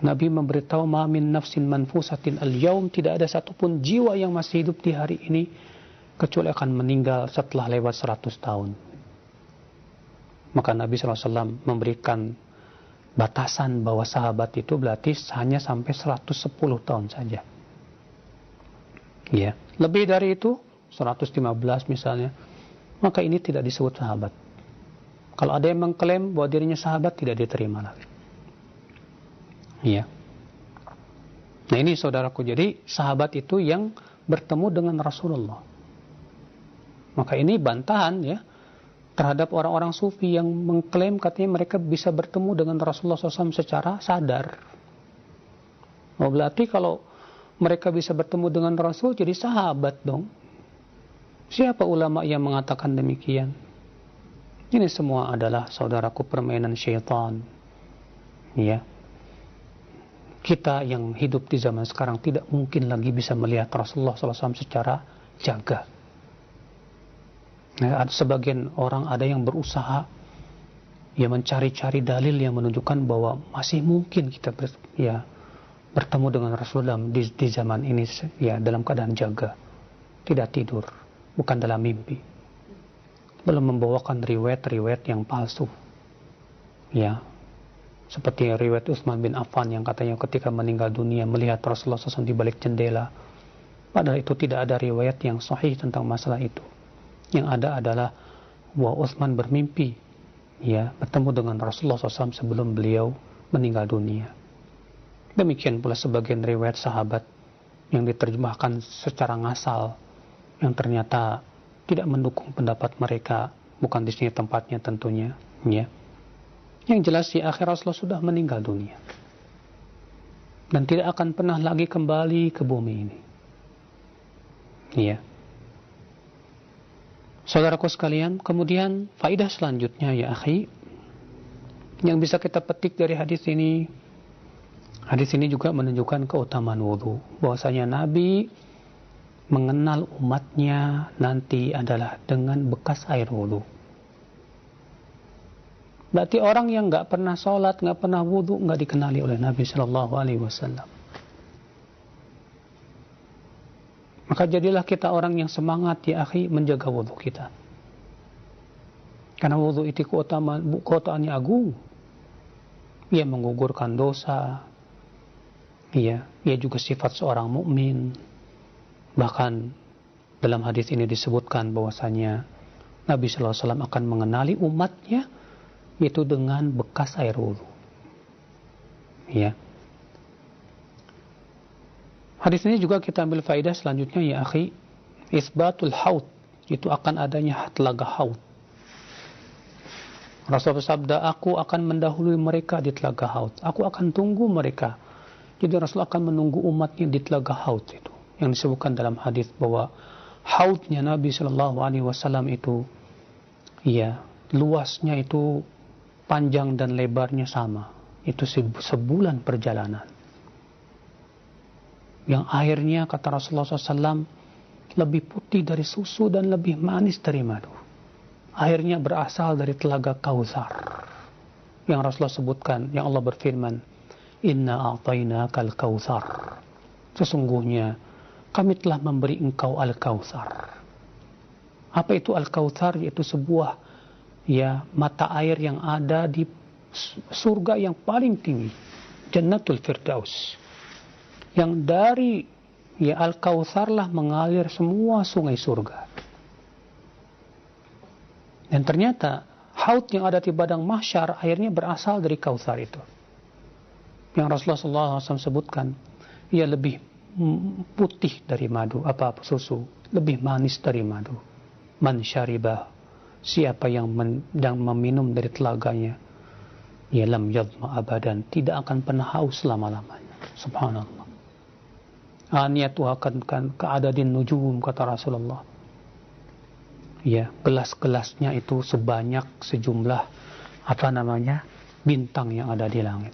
Nabi memberitahu ma min nafsin manfusatin al-yaum, tidak ada satupun jiwa yang masih hidup di hari ini kecuali akan meninggal setelah lewat 100 tahun. Maka Nabi SAW memberikan batasan bahwa sahabat itu berarti hanya sampai 110 tahun saja. Ya, lebih dari itu 115 misalnya, maka ini tidak disebut sahabat. Kalau ada yang mengklaim bahwa dirinya sahabat, tidak diterima lagi. Ya. Nah ini saudaraku, jadi sahabat itu yang bertemu dengan Rasulullah. Maka ini bantahan ya terhadap orang-orang sufi yang mengklaim katanya mereka bisa bertemu dengan Rasulullah SAW secara sadar. Oh, berarti kalau mereka bisa bertemu dengan Rasul jadi sahabat dong. Siapa ulama yang mengatakan demikian? Ini semua adalah saudaraku permainan syaitan. Ya. Kita yang hidup di zaman sekarang tidak mungkin lagi bisa melihat Rasulullah SAW secara jaga. Nah, sebagian orang ada yang berusaha ya mencari-cari dalil yang menunjukkan bahwa masih mungkin kita bertemu dengan Rasulullah di zaman ini ya dalam keadaan jaga, tidak tidur, bukan dalam mimpi, belum membawakan riwayat-riwayat yang palsu ya seperti riwayat Utsman bin Affan yang katanya ketika meninggal dunia melihat Rasulullah SAW di balik jendela, padahal itu tidak ada riwayat yang sahih tentang masalah itu. Yang ada adalah bahwa Utsman bermimpi ya bertemu dengan Rasulullah SAW sebelum beliau meninggal dunia. Demikian pula sebagian riwayat sahabat yang diterjemahkan secara ngasal yang ternyata tidak mendukung pendapat mereka, bukan di sini tempatnya tentunya ya. Yang jelas di akhir Rasulullah sudah meninggal dunia dan tidak akan pernah lagi kembali ke bumi ini. Ya. Saudaraku sekalian, kemudian faidah selanjutnya ya akhi, yang bisa kita petik dari hadis ini juga menunjukkan keutamaan wudu. Bahwasanya Nabi mengenal umatnya nanti adalah dengan bekas air wudu. Berarti orang yang nggak pernah sholat, nggak pernah wudu, nggak dikenali oleh Nabi Shallallahu Alaihi Wasallam. Maka jadilah kita orang yang semangat ya akhi menjaga wudu kita. Karena wudu itu keutaannya agung. Ia menggugurkan dosa. Ia juga sifat seorang mukmin. Bahkan dalam hadis ini disebutkan bahwasanya Nabi sallallahu alaihi wasallam akan mengenali umatnya itu dengan bekas air wudu. Ya. Hadis ini juga kita ambil faedah selanjutnya ya akhi, isbatul haud, itu akan adanya telaga haud. Rasul bersabda, aku akan mendahului mereka di telaga Haud. Aku akan tunggu mereka. Jadi Rasul akan menunggu umatnya di telaga Haud itu. Yang disebutkan dalam hadis bahwa Haudnya Nabi Shallallahu Alaihi Wasallam itu, ya, luasnya itu panjang dan lebarnya sama. Itu sebulan perjalanan. Yang airnya kata Rasulullah SAW lebih putih dari susu dan lebih manis dari madu. Airnya berasal dari telaga Kautsar. Yang Rasulullah sebutkan, yang Allah berfirman, Inna a'tainakal Kautsar. Sesungguhnya kami telah memberi engkau Al-Kautsar. Apa itu Al-Kautsar? Yaitu sebuah, ya, mata air yang ada di surga yang paling tinggi, Jannatul Firdaus. Yang dari, ya, Al-Kautsar lah mengalir semua sungai surga. Dan ternyata Haud yang ada di padang mahsyar airnya berasal dari Kautsar itu. Yang Rasulullah SAW sebutkan, ia lebih putih dari madu, susu, lebih manis dari madu. Man syaribah, siapa yang meminum dari telaganya, ya lam yadma abadan, tidak akan pernah haus selama-lamanya. Subhanallah. Aniyatu akan keadadin nujum, kata Rasulullah. Ya, gelas-gelasnya itu sejumlah bintang yang ada di langit.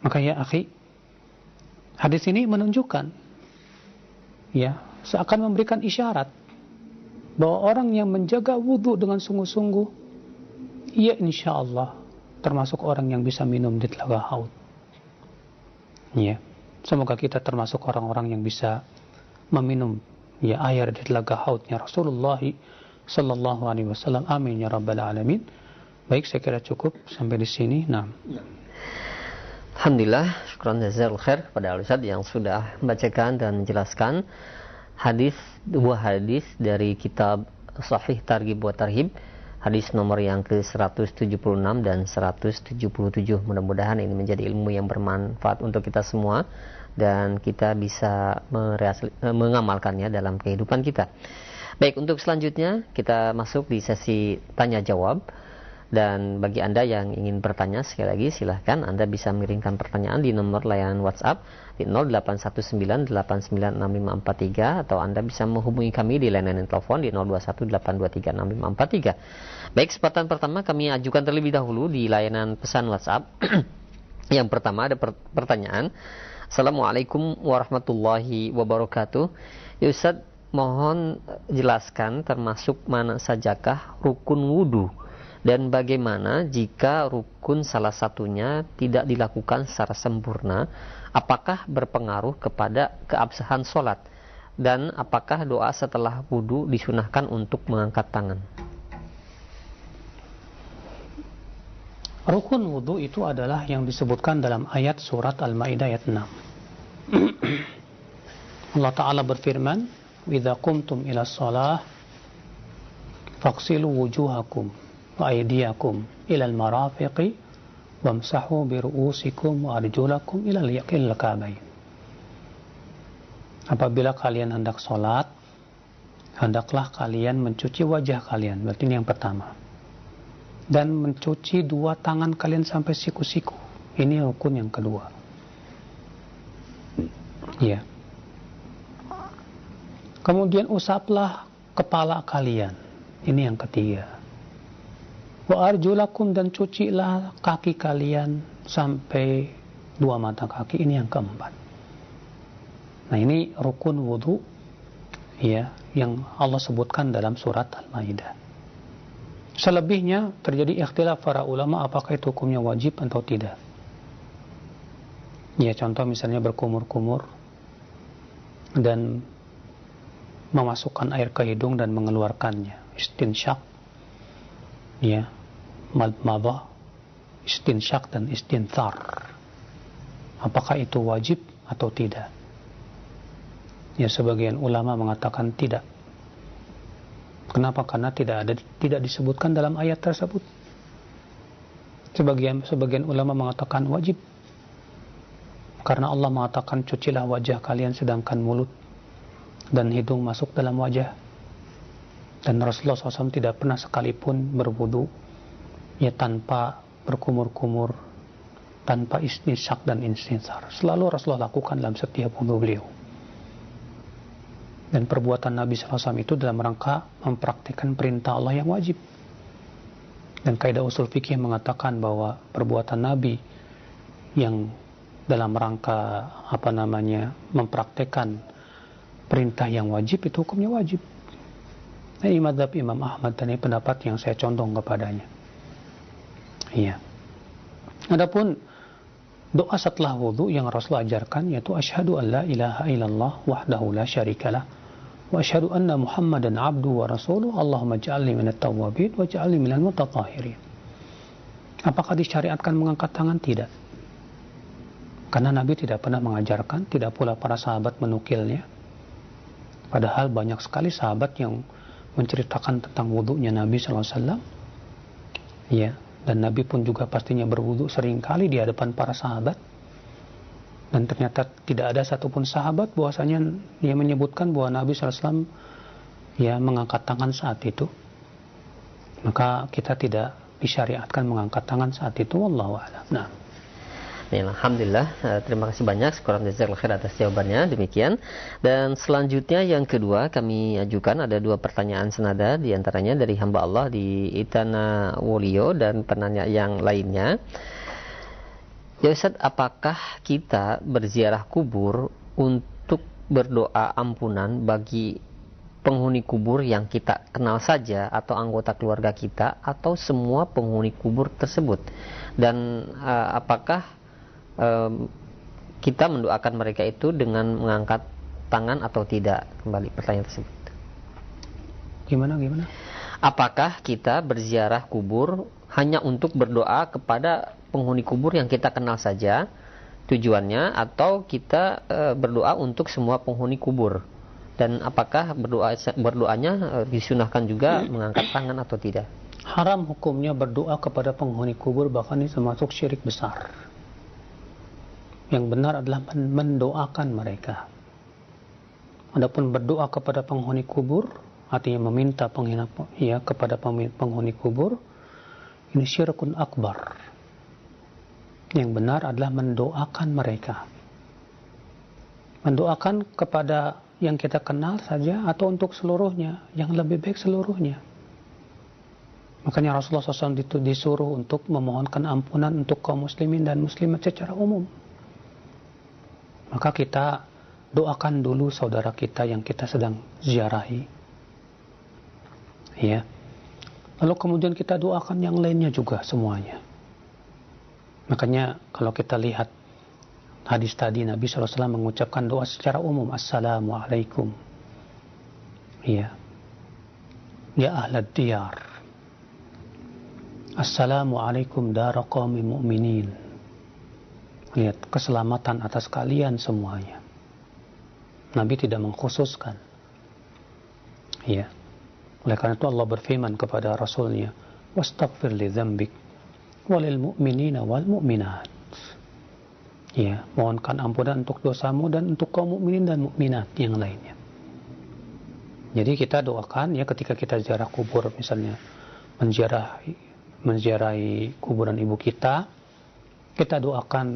Maka ya akhi, hadis ini menunjukkan, ya, seakan memberikan isyarat bahwa orang yang menjaga wudhu dengan sungguh-sungguh, ia insya Allah termasuk orang yang bisa minum di telaga Haud. Ya, semoga kita termasuk orang-orang yang bisa meminum, ya, air di telaga Haudnya Rasulullah Sallallahu Alaihi Wasallam. Amin ya Rabbal Alamin. Baik, saya kira cukup sampai di sini. Nah, alhamdulillah, syukran jazakallahu khair kepada Al-Ustaz yang sudah membacakan dan menjelaskan dua hadis dari kitab Sahih Targhib wa Tarhib, hadis nomor yang ke-176 dan 177. Mudah-mudahan ini menjadi ilmu yang bermanfaat untuk kita semua dan kita bisa mengamalkannya dalam kehidupan kita. Baik, untuk selanjutnya kita masuk di sesi tanya jawab. Dan bagi Anda yang ingin bertanya, sekali lagi silahkan Anda bisa mengirimkan pertanyaan di nomor layanan WhatsApp di 0819896543, atau Anda bisa menghubungi kami di layanan telepon di 0218236543. Baik, kesempatan pertama kami ajukan terlebih dahulu di layanan pesan WhatsApp. Yang pertama ada pertanyaan. Assalamualaikum warahmatullahi wabarakatuh. Ya Ustaz, mohon jelaskan termasuk mana sajakah rukun wudu, dan bagaimana jika rukun salah satunya tidak dilakukan secara sempurna, apakah berpengaruh kepada keabsahan sholat, dan apakah doa setelah wudu disunahkan untuk mengangkat tangan? rukun wudu itu adalah yang disebutkan dalam ayat surat Al-Maidah ayat 6. Allah Ta'ala berfirman, "Idza qumtum ila shalah faghsilu wujuhakum wa aydiyakum ila al-marafiqi wamsahu bi ru'usikum wa arjulakum ila al-ka'bayn." Apabila kalian hendak salat, hendaklah kalian mencuci wajah kalian, berarti ini yang pertama, dan mencuci dua tangan kalian sampai siku-siku. Ini rukun yang kedua. Ya. Kemudian usaplah kepala kalian. Ini yang ketiga. Wa arjulakum, dan cucilah kaki kalian sampai dua mata kaki. Ini yang keempat. Nah, ini rukun wudu, ya, yang Allah sebutkan dalam surat Al-Maidah. Selebihnya terjadi ikhtilaf para ulama apakah itu hukumnya wajib atau tidak. Ya, contoh misalnya berkumur-kumur dan memasukkan air ke hidung dan mengeluarkannya, istinsyak, ya, madmadah, istinsyak dan istinthar. Apakah itu wajib atau tidak? Ya, sebagian ulama mengatakan tidak. Kenapa? Karena tidak disebutkan dalam ayat tersebut. Sebagian ulama mengatakan wajib. Karena Allah mengatakan cucilah wajah kalian sedangkan mulut dan hidung masuk dalam wajah. Dan Rasulullah SAW tidak pernah sekalipun berwudu ya tanpa berkumur-kumur, tanpa istinsak dan istinsar. Selalu Rasulullah lakukan dalam setiap wudu beliau. Dan perbuatan Nabi SAW itu dalam rangka mempraktikkan perintah Allah yang wajib. Dan kaidah usul fikih mengatakan bahwa perbuatan Nabi yang dalam rangka mempraktikkan perintah yang wajib itu hukumnya wajib. Ini mazhab Imam Ahmad dan ini pendapat yang saya condong kepadanya. Iya. Adapun doa setelah wudu yang Rasul ajarkan yaitu asyhadu an la ilaha illallah wahdahu la syarikalah wa asyhadu anna Muhammadan abduhu wa rasuluhu Allahumma ij'alni minat tawwabin wa ij'alni minal mutatahhirin. Apakah disyariatkan mengangkat tangan? Tidak. Karena Nabi tidak pernah mengajarkan, tidak pula para sahabat menukilnya. Padahal banyak sekali sahabat yang menceritakan tentang wudunya Nabi SAW. Ya, dan Nabi pun juga pastinya berwudu seringkali di hadapan para sahabat. Dan ternyata tidak ada satupun sahabat bahwasanya yang menyebutkan bahwa Nabi SAW ya mengangkat tangan saat itu. Maka kita tidak disyariatkan mengangkat tangan saat itu. Wallahu a'lam. Nah. Ya, alhamdulillah, terima kasih banyak sekurang jazakallahu khair atas jawabannya. Demikian. Dan selanjutnya yang kedua kami ajukan ada dua pertanyaan senada, di antaranya dari hamba Allah di Itana Wolio dan penanya yang lainnya. Ya Ustaz, apakah kita berziarah kubur untuk berdoa ampunan bagi penghuni kubur yang kita kenal saja atau anggota keluarga kita atau semua penghuni kubur tersebut? Dan apakah kita mendoakan mereka itu dengan mengangkat tangan atau tidak? Kembali pertanyaan tersebut. Gimana? Apakah kita berziarah kubur hanya untuk berdoa kepada penghuni kubur yang kita kenal saja tujuannya, atau kita berdoa untuk semua penghuni kubur? Dan apakah berdoanya disunahkan juga mengangkat tangan atau tidak? Haram hukumnya berdoa kepada penghuni kubur, bahkan ini termasuk syirik besar. Yang benar adalah mendoakan mereka. Adapun berdoa kepada penghuni kubur, artinya meminta kepada penghuni kubur, ini syirkun akbar. Yang benar adalah mendoakan mereka. Mendoakan kepada yang kita kenal saja atau untuk seluruhnya, yang lebih baik seluruhnya. Makanya Rasulullah SAW disuruh untuk memohonkan ampunan untuk kaum muslimin dan muslimat secara umum. Maka kita doakan dulu saudara kita yang kita sedang ziarahi. Ya. Lalu kemudian kita doakan yang lainnya juga semuanya. Makanya kalau kita lihat hadis tadi, Nabi SAW mengucapkan doa secara umum, Assalamualaikum. Ya. Ya ahlad diyar. Assalamualaikum dara qaumin mu'minin. Lihat, keselamatan atas kalian semuanya. Nabi tidak mengkhususkan. Ya. Oleh karena itu Allah berfirman kepada Rasulnya, wastaghfir li dzambik walil mu'minina wal mu'minat. Ya, mohonkan ampunan untuk dosamu dan untuk kaum mukminin dan mukminat yang lainnya. Jadi kita doakan ya ketika kita ziarah kubur, misalnya menziarahi kuburan ibu kita doakan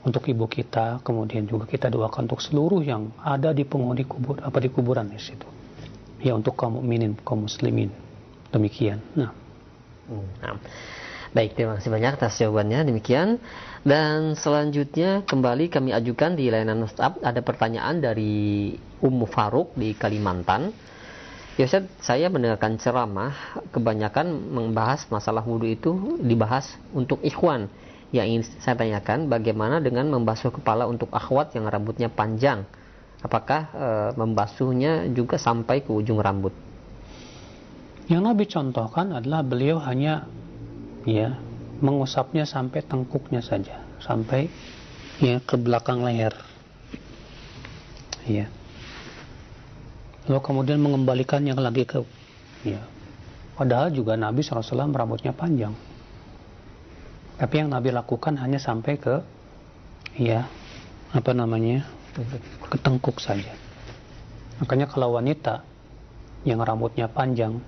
untuk ibu kita, kemudian juga kita doakan untuk seluruh yang ada di penghuni kubur, di kuburan di situ. Ya, untuk kaum mukminin, kaum muslimin. Demikian. Nah. Baik, terima kasih banyak atas jawabannya. Demikian. Dan selanjutnya kembali kami ajukan di layanan WhatsApp, ada pertanyaan dari Ummu Faruk di Kalimantan. Ya Ustaz, saya mendengarkan ceramah kebanyakan membahas masalah wudu itu dibahas untuk ikhwan. Yang ingin saya tanyakan, bagaimana dengan membasuh kepala untuk akhwat yang rambutnya panjang? Apakah membasuhnya juga sampai ke ujung rambut? Yang Nabi contohkan adalah beliau hanya mengusapnya sampai tengkuknya saja, sampai ke belakang leher. Ya. Lalu kemudian mengembalikannya lagi ke padahal juga Nabi SAW rambutnya panjang. Tapi yang Nabi lakukan hanya sampai ke ke tengkuk saja. Makanya kalau wanita yang rambutnya panjang,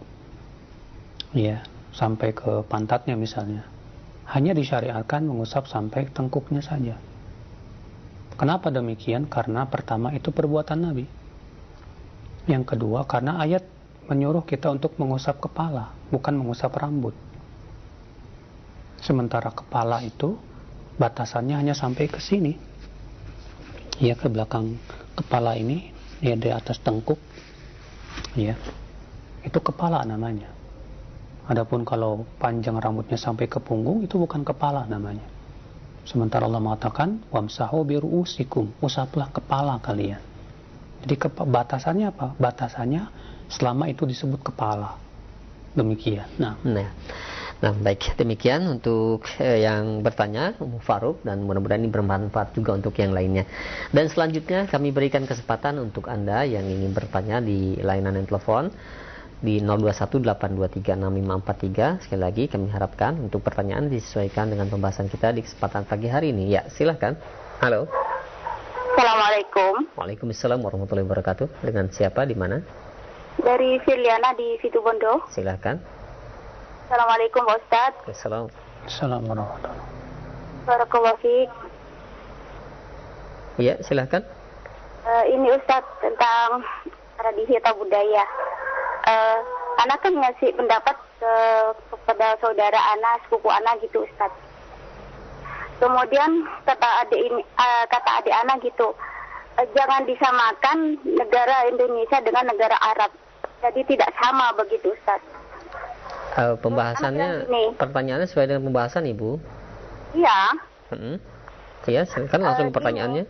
ya, sampai ke pantatnya misalnya, hanya disyariatkan mengusap sampai tengkuknya saja. Kenapa demikian? Karena pertama itu perbuatan Nabi. Yang kedua, karena ayat menyuruh kita untuk mengusap kepala, bukan mengusap rambut. Sementara kepala itu batasannya hanya sampai ke sini, ya, ke belakang kepala ini, ya, di atas tengkuk, ya, itu kepala namanya. Adapun kalau panjang rambutnya sampai ke punggung, itu bukan kepala namanya. Sementara Allah mengatakan wamsahu biru'usikum, usaplah kepala kalian. Jadi batasannya apa? Batasannya selama itu disebut kepala. Demikian. Nah, baik, demikian untuk yang bertanya, Faruk, dan mudah-mudahan ini bermanfaat juga untuk yang lainnya. Dan selanjutnya kami berikan kesempatan untuk Anda yang ingin bertanya di layanan telepon di 0218236543. Sekali lagi kami harapkan untuk pertanyaan disesuaikan dengan pembahasan kita di kesempatan pagi hari ini. Ya, silakan. Halo. Assalamualaikum. Waalaikumsalam warahmatullahi wabarakatuh. Dengan siapa, di mana? Dari Filiana di Situbondo. Silakan. Assalamualaikum Pak Ustadz. Assalamualaikum warahmatullahi Barakallahu fiik. Ya, silakan. Ini Ustadz tentang tradisi atau budaya. Anak kan ngasih pendapat kepada saudara anak, sepupu anak gitu Ustadz. Kemudian kata adik anak gitu, jangan disamakan negara Indonesia dengan negara Arab. Jadi tidak sama begitu Ustaz. Pembahasannya, pertanyaannya sesuai dengan pembahasan Ibu? Iya. Iya, silakan langsung ke pertanyaannya.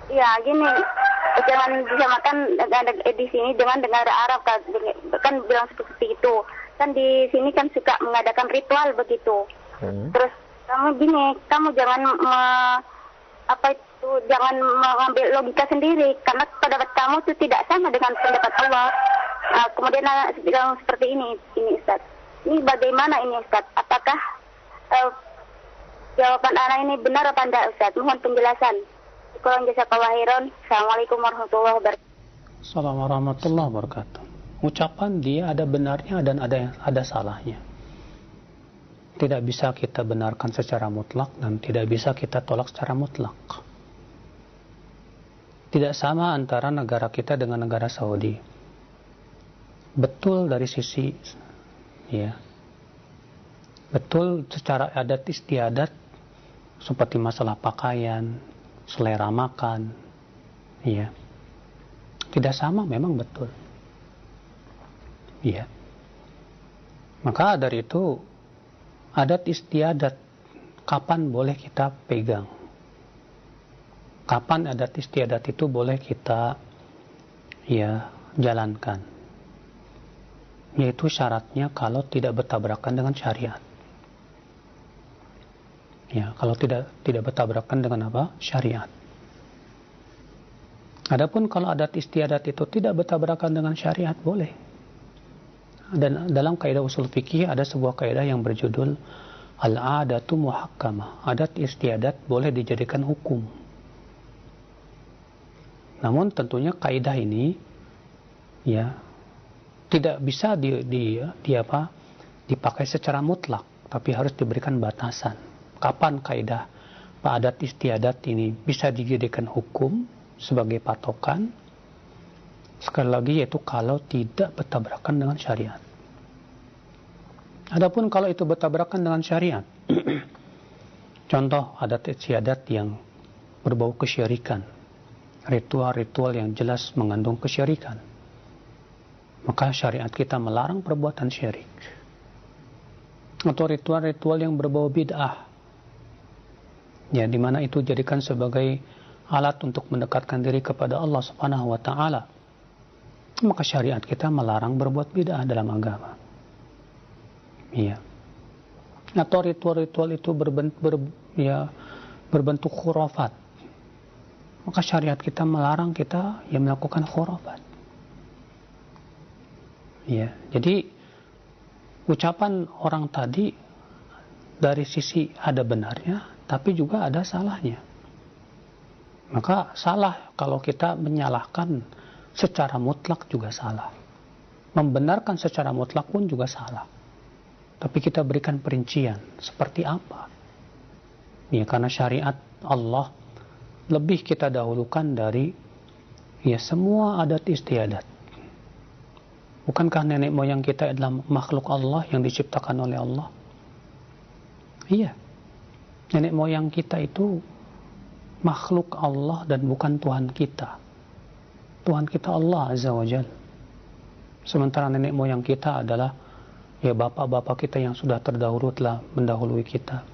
Iya, gini, jangan disamakan di sini dengan negara Arab kan bilang seperti itu. Kan di sini kan suka mengadakan ritual begitu. Terus kamu jangan jangan mengambil logika sendiri, karena pendapat kamu itu tidak sama dengan pendapat Allah. Kemudian anak bilang seperti ini Ustaz. Ini bagaimana ini Ustaz? Apakah jawaban anak ini benar apa tidak Ustaz? Mohon penjelasan. Kurang jazakallahu khairan. Assalamualaikum warahmatullahi wabarakatuh. Assalamualaikum warahmatullahi wabarakatuh. Ucapan dia ada benarnya dan ada salahnya. Tidak bisa kita benarkan secara mutlak dan tidak bisa kita tolak secara mutlak. Tidak sama antara negara kita dengan negara Saudi. Betul dari sisi, ya, betul secara adat istiadat seperti masalah pakaian, selera makan, ya, tidak sama, memang betul, ya. Maka dari itu adat istiadat kapan boleh kita pegang, kapan adat istiadat itu boleh kita, ya, jalankan, yaitu syaratnya kalau tidak bertabrakan dengan syariat. Ya, kalau tidak bertabrakan dengan apa? Syariat. Adapun kalau adat istiadat itu tidak bertabrakan dengan syariat, boleh. Dan dalam kaidah usul fikih ada sebuah kaidah yang berjudul al-'adatu muhakkamah. Adat istiadat boleh dijadikan hukum. Namun tentunya kaidah ini, ya, tidak bisa dipakai secara mutlak, tapi harus diberikan batasan. Kapan kaidah adat istiadat ini bisa dijadikan hukum sebagai patokan? Sekali lagi, yaitu kalau tidak bertabrakan dengan syariat. Adapun kalau itu bertabrakan dengan syariat, contoh adat istiadat yang berbau kesyirikan, ritual-ritual yang jelas mengandung kesyirikan, maka syariat kita melarang perbuatan syirik. Atau ritual-ritual yang berbau bid'ah, ya, di mana itu jadikan sebagai alat untuk mendekatkan diri kepada Allah Subhanahu wa taala, maka syariat kita melarang berbuat bid'ah dalam agama. Iya. Atau ritual-ritual itu berbentuk khurafat, maka syariat kita melarang kita yang melakukan khurafat. Iya. Jadi ucapan orang tadi dari sisi ada benarnya, tapi juga ada salahnya. Maka salah kalau kita menyalahkan secara mutlak, juga salah. Membenarkan secara mutlak pun juga salah. Tapi kita berikan perincian seperti apa. Ya, karena syariat Allah lebih kita dahulukan dari ya semua adat istiadat. Bukankah nenek moyang kita adalah makhluk Allah yang diciptakan oleh Allah? Iya. Nenek moyang kita itu makhluk Allah dan bukan Tuhan kita. Tuhan kita Allah Azza wa Jalla. Sementara nenek moyang kita adalah ya bapak-bapak kita yang sudah terdahulu telah mendahului kita.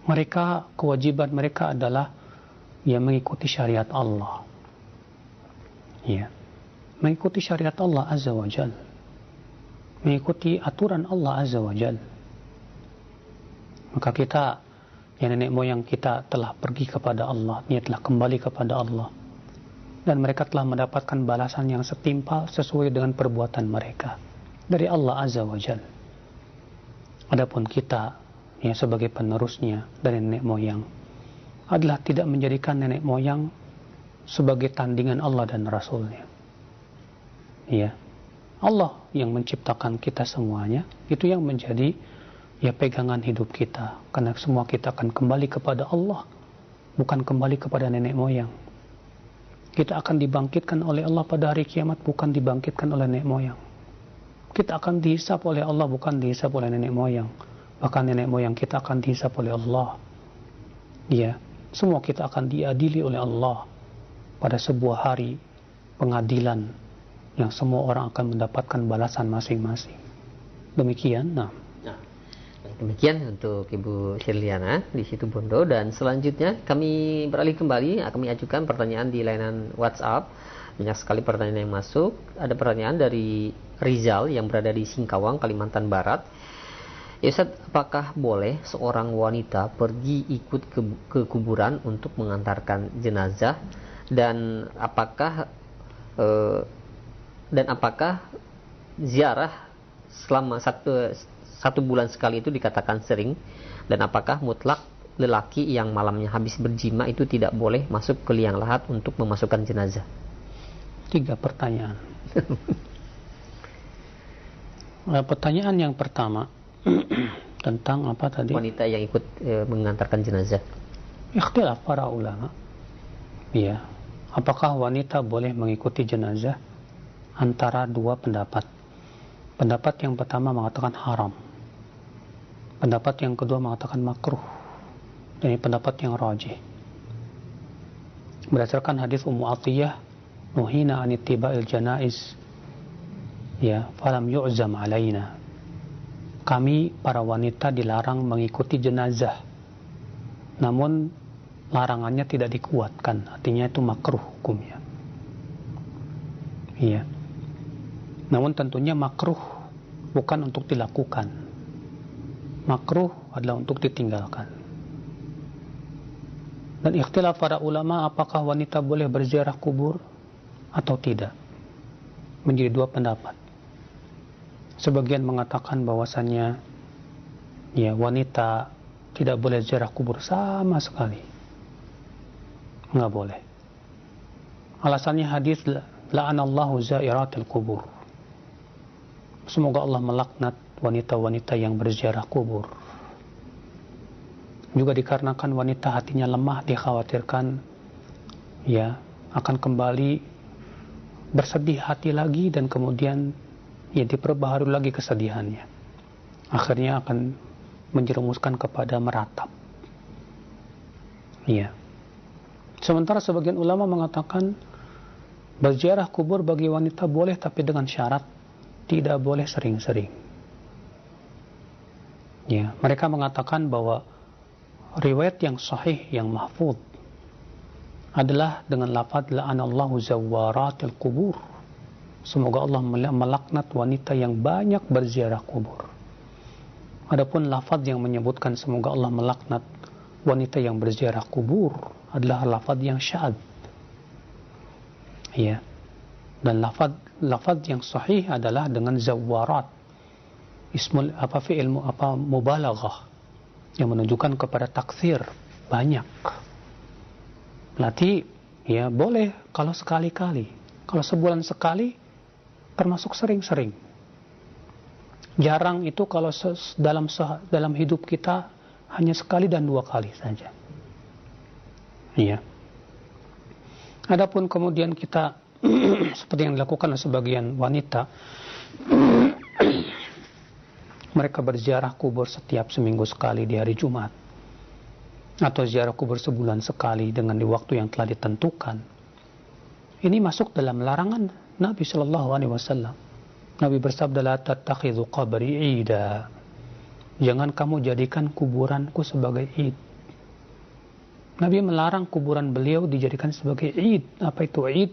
Mereka, kewajiban mereka adalah ya mengikuti syariat Allah. Ya. Mengikuti syariat Allah Azza wa Jalla. Mengikuti aturan Allah Azza wa Jalla. Maka kita, ya nenek moyang kita telah pergi kepada Allah, dia telah kembali kepada Allah. Dan mereka telah mendapatkan balasan yang setimpal sesuai dengan perbuatan mereka dari Allah Azza wa Jalla. Adapun kita, ya sebagai penerusnya dari nenek moyang, adalah tidak menjadikan nenek moyang sebagai tandingan Allah dan Rasulnya. Ya, Allah yang menciptakan kita semuanya, itu yang menjadi ya pegangan hidup kita. Karena semua kita akan kembali kepada Allah, bukan kembali kepada nenek moyang. Kita akan dibangkitkan oleh Allah pada hari kiamat, bukan dibangkitkan oleh nenek moyang. Kita akan dihisap oleh Allah, bukan dihisap oleh nenek moyang. Bahkan nenek moyang kita akan dihisap oleh Allah. Ya, semua kita akan diadili oleh Allah pada sebuah hari pengadilan yang semua orang akan mendapatkan balasan masing-masing. Demikian. Demikian untuk Ibu Sirliana di situ Bondo. Dan selanjutnya kami beralih kembali, kami ajukan pertanyaan di layanan WhatsApp. Banyak sekali pertanyaan yang masuk. Ada pertanyaan dari Rizal yang berada di Singkawang, Kalimantan Barat. Ya Ustaz, apakah boleh seorang wanita pergi ikut ke kuburan untuk mengantarkan jenazah? Dan apakah ziarah selama satu bulan sekali itu dikatakan sering, dan apakah mutlak lelaki yang malamnya habis berjima itu tidak boleh masuk ke liang lahat untuk memasukkan jenazah? 3 pertanyaan. Pertanyaan yang pertama tentang apa tadi? Wanita yang ikut mengantarkan jenazah. Ikhtilaf para ulama. Ya, apakah wanita boleh mengikuti jenazah? Antara 2 pendapat. Pendapat yang pertama mengatakan haram. Pendapat yang kedua mengatakan makruh. Dan ini pendapat yang rajih. Berdasarkan hadis Ummu Atiyah, nuhina an ittiba'il janaiz, ya, falam yu'zam alaina. Kami para wanita dilarang mengikuti jenazah. Namun larangannya tidak dikuatkan, artinya itu makruh hukumnya. Iya. Namun tentunya makruh bukan untuk dilakukan. Makruh adalah untuk ditinggalkan. Dan ikhtilaf para ulama apakah wanita boleh berziarah kubur atau tidak. Menjadi 2 pendapat. Sebagian mengatakan bahwasannya ya wanita tidak boleh ziarah kubur sama sekali. Enggak boleh. Alasannya hadis la'anallahu zairatil kubur. Semoga Allah melaknat wanita-wanita yang berziarah kubur. Juga dikarenakan wanita hatinya lemah, dikhawatirkan ya akan kembali bersedih hati lagi, dan kemudian ya diperbaharui lagi kesedihannya. Akhirnya akan menjerumuskan kepada meratap. Iya. Sementara sebagian ulama mengatakan berziarah kubur bagi wanita boleh, tapi dengan syarat tidak boleh sering-sering. Ya, mereka mengatakan bahwa riwayat yang sahih, yang mahfuz adalah dengan lafaz la'anallahu zawwaratil kubur. Semoga Allah melaknat wanita yang banyak berziarah kubur. Adapun lafaz yang menyebutkan semoga Allah melaknat wanita yang berziarah kubur adalah lafaz yang syadz. Ya. Dan lafaz yang sahih adalah dengan zawwarat. Ismul fi'il mubalaghah yang menunjukkan kepada taksir, banyak. Berarti ya boleh kalau sekali-kali. Kalau sebulan sekali termasuk sering-sering. Jarang itu kalau dalam hidup kita hanya sekali dan 2 kali saja. Iya. Adapun kemudian kita seperti yang dilakukan oleh sebagian wanita, mereka berziarah kubur setiap seminggu sekali di hari Jumat, atau ziarah kubur sebulan sekali dengan di waktu yang telah ditentukan. Ini masuk dalam larangan Nabi Shallallahu Alaihi Wasallam. Nabi bersabda, la tattakhidhu qabri ida. Jangan kamu jadikan kuburanku sebagai id. Nabi melarang kuburan beliau dijadikan sebagai id. Apa itu id?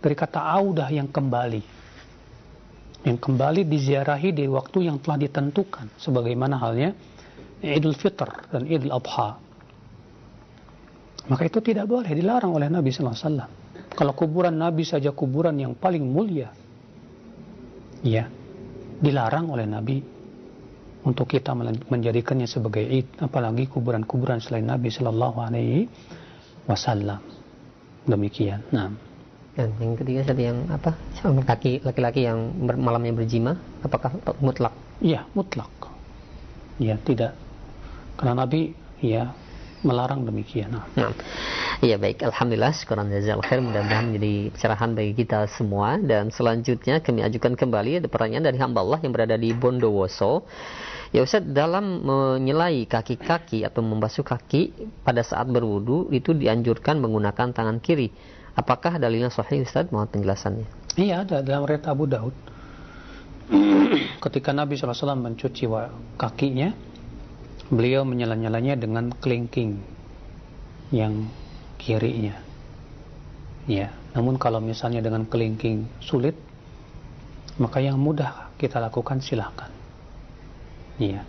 Dari kata audah, yang kembali. Yang kembali diziarahi di waktu yang telah ditentukan. Sebagaimana halnya Idul Fitr dan Idul Adha. Maka itu tidak boleh, dilarang oleh Nabi Sallallahu Alaihi Wasallam. Kalau kuburan Nabi saja kuburan yang paling mulia, ya, dilarang oleh Nabi untuk kita menjadikannya sebagai id, apalagi kuburan-kuburan selain Nabi Sallallahu Alaihi Wasallam. Demikian. Nah. Dan yang ketiga tadi yang apa? Laki-laki yang malamnya berjima, apakah mutlak? Iya, mutlak. Ya, tidak. Karena Nabi ya melarang demikian. Nah. Iya, baik, alhamdulillah, syukuran jazakallahu khair, mudah-mudahan menjadi pencerahan bagi kita semua. Dan selanjutnya kami ajukan kembali ada pertanyaan dari hamba Allah yang berada di Bondowoso. Ya Ustaz, dalam menyelai kaki-kaki atau membasuh kaki pada saat berwudu itu dianjurkan menggunakan tangan kiri. Apakah dalilnya sahih, Ustaz? Mohon penjelasannya. Iya, ada dalam riwayat Abu Daud. Ketika Nabi SAW mencuci kakinya, beliau menyela-nyelanya dengan kelingking yang kirinya. Ya, namun kalau misalnya dengan kelingking sulit, maka yang mudah kita lakukan silahkan. Iya.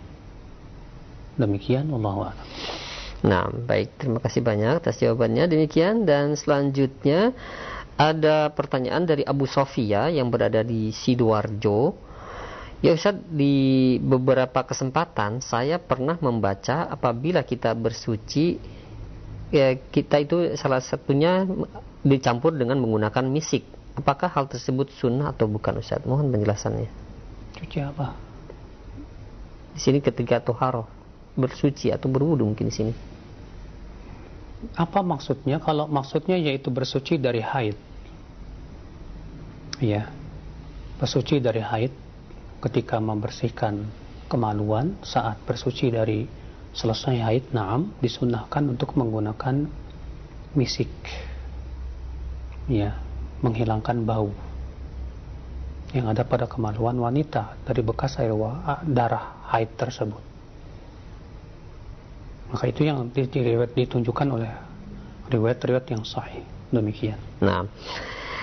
Demikian, wallahu a'lam. Nah, baik, terima kasih banyak atas jawabannya. Demikian, dan selanjutnya ada pertanyaan dari Abu Sofia yang berada di Sidoarjo. Ya Ustaz, di beberapa kesempatan saya pernah membaca apabila kita bersuci, ya kita itu salah satunya dicampur dengan menggunakan misik. Apakah hal tersebut sunnah atau bukan, Ustaz? Mohon penjelasannya. Suci apa? Di sini ketika toharoh, bersuci atau berwudu mungkin di sini. Apa maksudnya? Kalau maksudnya yaitu bersuci dari haid. Ya. Bersuci dari haid ketika membersihkan kemaluan saat bersuci dari selesai haid, na'am, disunnahkan untuk menggunakan misik. Ya, menghilangkan bau yang ada pada kemaluan wanita dari bekas darah haid tersebut. Maka itu yang ditunjukkan oleh riwayat-riwayat yang sahih. Demikian. Nah,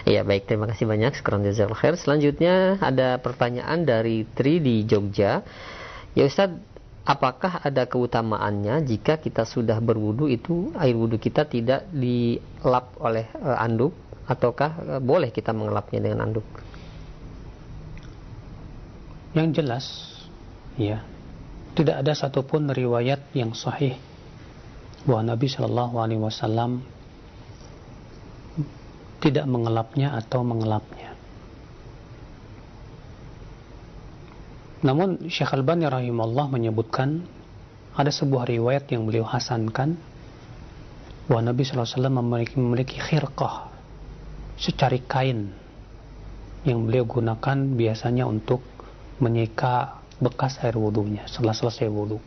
ya baik, terima kasih banyak. Syukran jazakallahu khair. Selanjutnya ada pertanyaan dari Tri di Jogja. Ya Ustaz, apakah ada keutamaannya jika kita sudah berwudu itu air wudu kita tidak dilap oleh anduk, ataukah boleh kita mengelapnya dengan anduk? Yang jelas, ya, tidak ada satupun riwayat yang sahih bahwa Nabi Shallallahu Alaihi Wasallam tidak mengelapnya atau mengelapnya. Namun Syekh Albani rahimahullah menyebutkan ada sebuah riwayat yang beliau hasankan bahwa Nabi Shallallahu Alaihi Wasallam memiliki khirqah, secari kain yang beliau gunakan biasanya untuk menyeka bekas air wudunya setelah selesai wudu.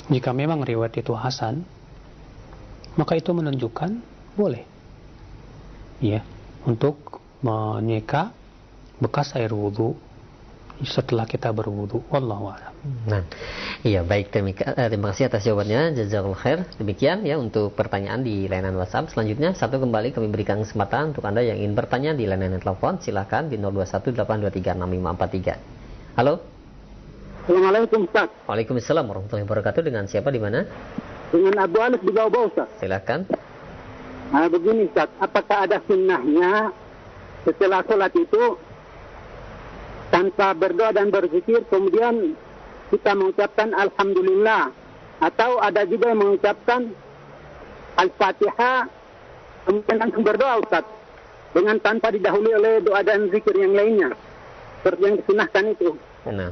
Jika memang riwayat itu hasan, maka itu menunjukkan boleh, ya, untuk menyeka bekas air wudu setelah kita berwudu. Wallahu a'lam. Nah, iya baik, terima kasih atas jawabannya, jazakallahu khair. Demikian ya untuk pertanyaan di layanan WhatsApp. Selanjutnya kembali kami berikan kesempatan untuk Anda yang ingin bertanya di layanan telepon, silakan di 0218236543. Halo. Assalamualaikum Ustaz. Waalaikumsalam warahmatullahi wabarakatuh. Dengan siapa di mana? Dengan Abu Alif di Bawah Ustaz. Silakan. Nah, begini Ustaz, apakah ada sunnahnya setelah sholat itu tanpa berdoa dan berzikir kemudian kita mengucapkan Alhamdulillah, atau ada juga yang mengucapkan Al-Fatihah kemudian langsung berdoa Ustaz? dengan tanpa didahului oleh doa dan zikir yang lainnya seperti yang disunahkan itu. Nah,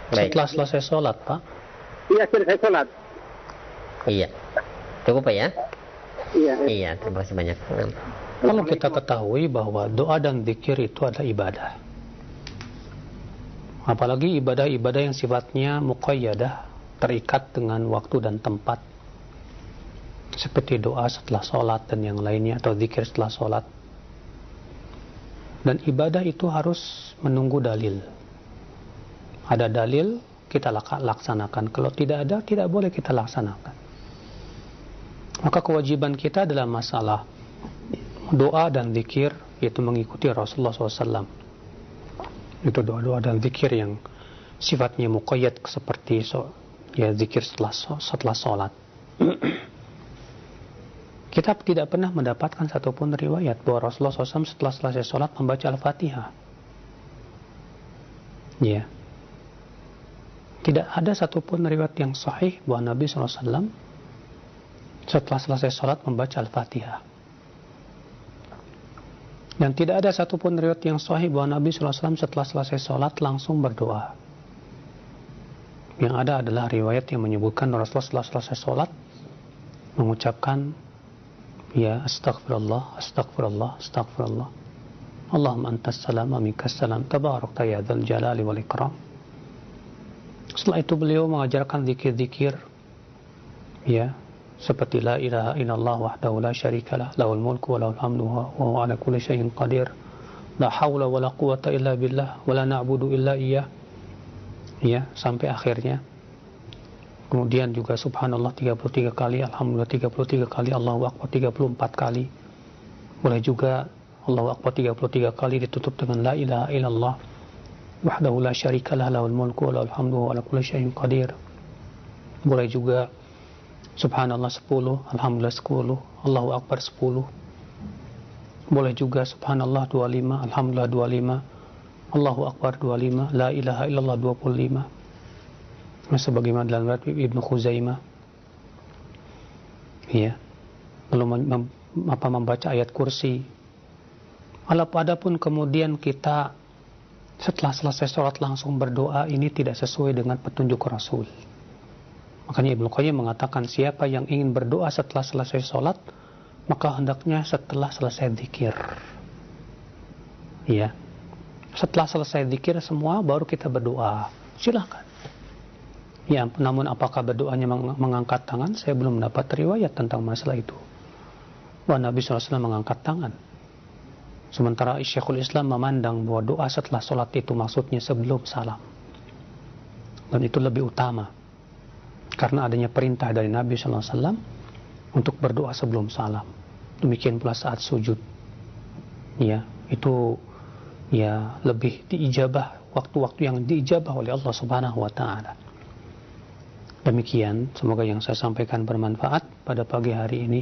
baik. Setelah selesai sholat, Pak. Iya, selesai sholat. Iya. Cukup Pak ya? Iya. Iya, terima kasih banyak. Kalau kita ketahui bahwa doa dan zikir itu adalah ibadah. Apalagi ibadah-ibadah yang sifatnya muqayyadah, terikat dengan waktu dan tempat. Seperti doa setelah sholat dan yang lainnya, atau zikir setelah sholat. Dan ibadah itu harus menunggu dalil. Ada dalil, kita laksanakan. Kalau tidak ada, tidak boleh kita laksanakan. Maka kewajiban kita adalah masalah doa dan zikir, yaitu mengikuti Rasulullah SAW. Itu doa-doa dan zikir yang sifatnya muqayyad seperti zikir setelah sholat. Kita tidak pernah mendapatkan satupun riwayat bahwa Rasulullah SAW setelah selesai sholat membaca Al-Fatihah. Ya. Tidak ada satupun riwayat yang sahih bahwa Nabi SAW setelah selesai sholat membaca Al-Fatihah. Dan tidak ada satupun riwayat yang sahih bahwa Nabi SAW setelah selesai sholat langsung berdoa. Yang ada adalah riwayat yang menyebutkan Rasulullah setelah selesai sholat mengucapkan, ya astaghfirullah, astaghfirullah, astaghfirullah. Allahumma antas salam wa minkas salam, tabarakta ya dzal jalali wal ikram. Setelah itu beliau mengajarkan zikir-zikir, ya, seperti la ilaha illallah wahdahu la syarikalah, lahul mulku wa lahul hamdu wa huwa ala kulli syai'in qadir, la haula wa la quwwata illa billah wa la na'budu illa iyyah, ya, sampai akhirnya. Kemudian juga subhanallah 33 kali, alhamdulillah 33 kali, Allahu akbar 34 kali. Boleh juga Allahu akbar 33 kali ditutup dengan la ilaha illallah wahdahu la syarikalah, lahul mulku wa lahul hamdu wa ala kulli syai'in qadir. Boleh juga subhanallah 10, alhamdulillah 10, Allahu akbar 10. Boleh juga subhanallah 25, alhamdulillah 25, Allahu akbar 25, la ilaha illallah 25. Sebagaimana dalam riwayat Ibnu Khuzaimah. Ya. Lalu membaca ayat kursi. Adapun kemudian kita setelah selesai sholat langsung berdoa, ini tidak sesuai dengan petunjuk Rasul. Makanya Ibnu Qayyim mengatakan siapa yang ingin berdoa setelah selesai sholat, maka hendaknya setelah selesai zikir. Ya. Setelah selesai zikir semua baru kita berdoa. Silakan. Ya, namun apakah berdoanya mengangkat tangan? Saya belum mendapat riwayat tentang masalah itu. Bahwa Nabi SAW mengangkat tangan. Sementara Syekhul Islam memandang bahwa doa setelah sholat itu maksudnya sebelum salam. Dan itu lebih utama. Karena adanya perintah dari Nabi SAW untuk berdoa sebelum salam. Demikian pula saat sujud. Ya, itu ya lebih diijabah, waktu-waktu yang diijabah oleh Allah Subhanahu wa Ta'ala. Demikian, semoga yang saya sampaikan bermanfaat pada pagi hari ini.